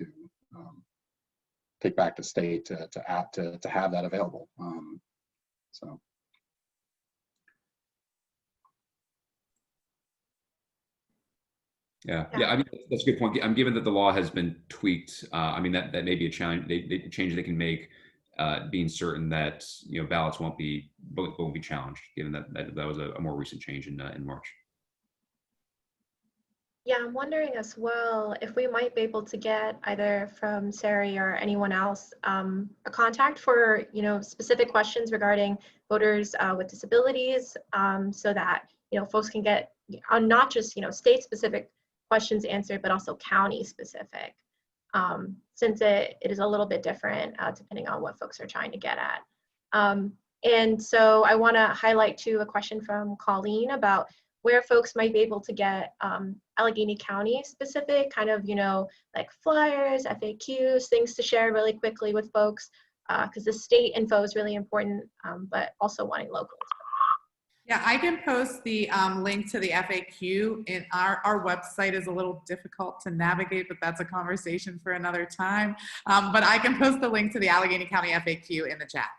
to state to have that available. So. Yeah. I mean, that's a good point. Given that the law has been tweaked, I mean, that may be a challenge. A change they can make, being certain that ballots won't be challenged. Given that was a more recent change in March. Yeah, I'm wondering as well if we might be able to get either from Sari or anyone else a contact for specific questions regarding voters with disabilities, so that folks can get not just state specific questions answered, but also county specific, since it is a little bit different depending on what folks are trying to get at. And so I want to highlight too a question from Colleen about where folks might be able to get Allegheny County specific kind of, like flyers, FAQs, things to share really quickly with folks, because the state info is really important, but also wanting local. Yeah, I can post the link to the FAQ. Our website is a little difficult to navigate, but that's a conversation for another time. But I can post the link to the Allegheny County FAQ in the chat.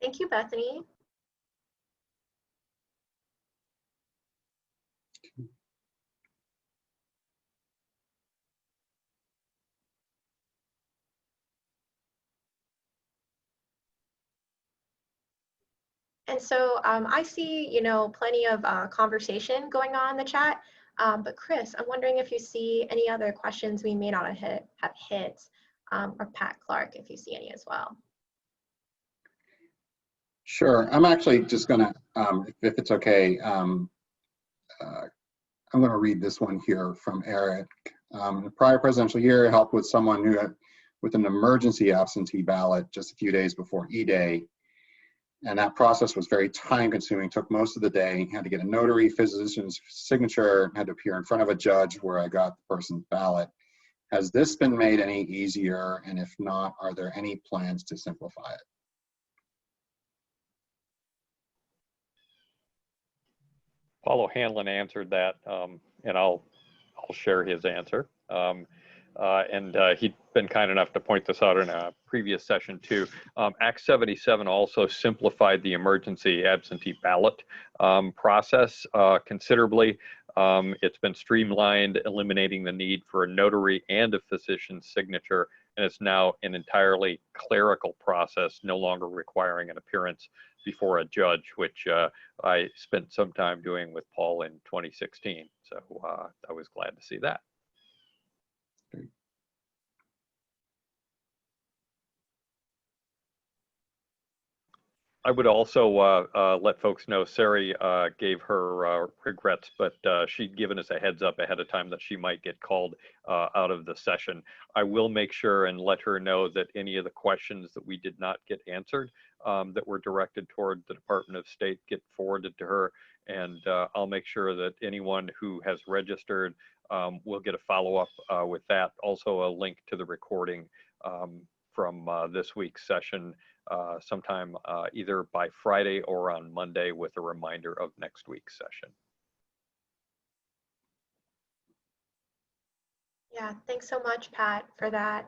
Thank you, Bethany. And so I see, plenty of conversation going on in the chat. But Chris, I'm wondering if you see any other questions we may not have hit, or Pat Clark, if you see any as well. Sure. I'm actually just going to, if it's okay, I'm going to read this one here from Eric. The prior presidential year helped with someone who had with an emergency absentee ballot just a few days before E-Day. And that process was very time consuming, took most of the day, had to get a notary, physician's signature, had to appear in front of a judge where I got the person's ballot. Has this been made any easier? And if not, are there any plans to simplify it? Paulo Hanlon answered that, and I'll share his answer. He'd been kind enough to point this out in a previous session too. Act 77 also simplified the emergency absentee ballot process considerably. It's been streamlined, eliminating the need for a notary and a physician's signature, and it's now an entirely clerical process, no longer requiring an appearance before a judge, which I spent some time doing with Paul in 2016. So I was glad to see that. I would also let folks know Sari gave her regrets, but she'd given us a heads up ahead of time that she might get called out of the session. I will make sure and let her know that any of the questions that we did not get answered that were directed toward the Department of State get forwarded to her. And I'll make sure that anyone who has registered will get a follow-up with that. Also a link to the recording from this week's session sometime either by Friday or on Monday with a reminder of next week's session. Yeah, thanks so much, Pat, for that.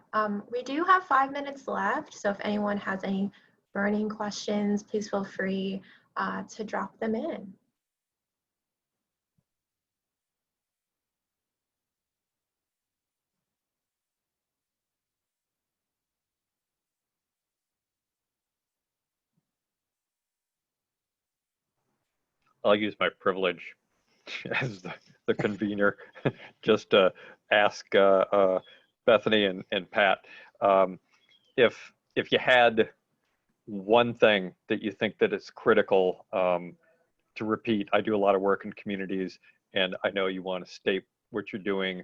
We do have 5 minutes left, so if anyone has any burning questions, please feel free to drop them in. I'll use my privilege as the convener just to ask Bethany and Pat, if you had one thing that you think that is critical to repeat. I do a lot of work in communities, and I know you want to state what you're doing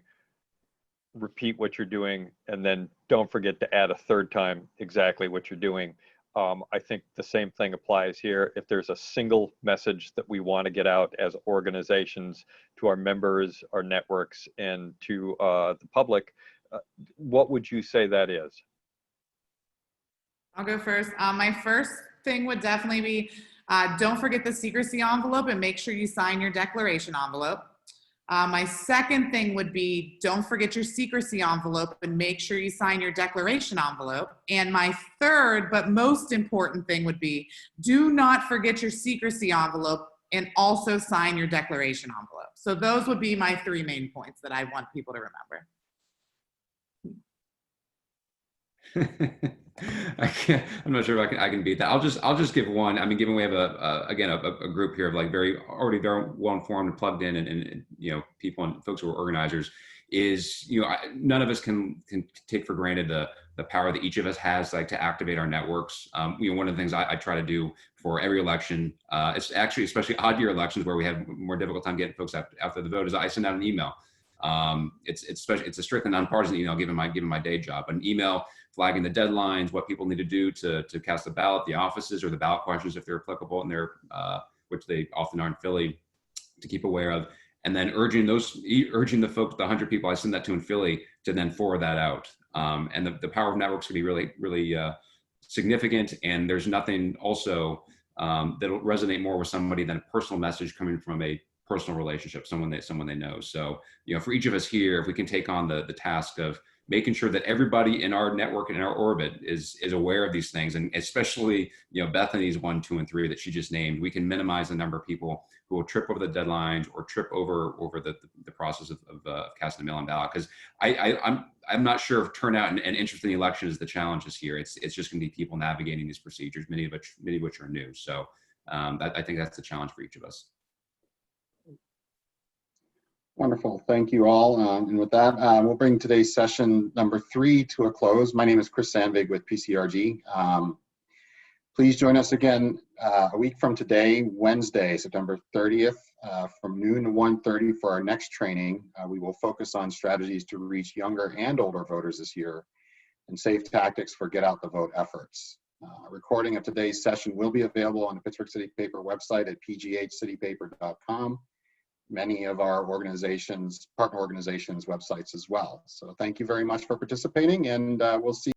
repeat what you're doing, and then don't forget to add a third time exactly what you're doing. I think the same thing applies here. If there's a single message that we want to get out as organizations to our members, our networks, and to the public, what would you say that is? I'll go first. My first thing would definitely be don't forget the secrecy envelope and make sure you sign your declaration envelope. My second thing would be don't forget your secrecy envelope and make sure you sign your declaration envelope. And my third, but most important thing would be do not forget your secrecy envelope and also sign your declaration envelope. So those would be my three main points that I want people to remember. I'm not sure if I can beat that. I'll just give one. I mean, given we have again a group here of like already very well informed and plugged in, and people and folks who are organizers, is none of us can take for granted the power that each of us has, like, to activate our networks. One of the things I try to do for every election, it's actually especially odd year elections where we have more difficult time getting folks after the vote, is I send out an email. It's a strictly nonpartisan email given my day job, an email flagging the deadlines, what people need to do to cast the ballot, the offices or the ballot questions if they're applicable, and they're which they often are in Philly, to keep aware of, and then urging the folks, the 100 people I send that to in Philly, to then forward that out. And the power of networks can be really significant, and there's nothing also that'll resonate more with somebody than a personal message coming from a personal relationship, someone they know. So for each of us here, if we can take on the task of making sure that everybody in our network and in our orbit is aware of these things, and especially Bethany's 1, 2, and 3 that she just named, we can minimize the number of people who will trip over the deadlines or trip over the process of casting the mail-in ballot. Because I'm not sure if turnout and interest in the election is the challenge this year. It's just going to be people navigating these procedures, many of which are new. So I think that's the challenge for each of us. Wonderful. Thank you all. And with that, we'll bring today's session number 3 to a close. My name is Chris Sandvig with PCRG. Please join us again a week from today, Wednesday, September 30th, from noon to 1:30 for our next training. We will focus on strategies to reach younger and older voters this year and safe tactics for get out the vote efforts. A recording of today's session will be available on the Pittsburgh City Paper website at pghcitypaper.com. Many of our partner organizations websites as well. So thank you very much for participating, and we'll see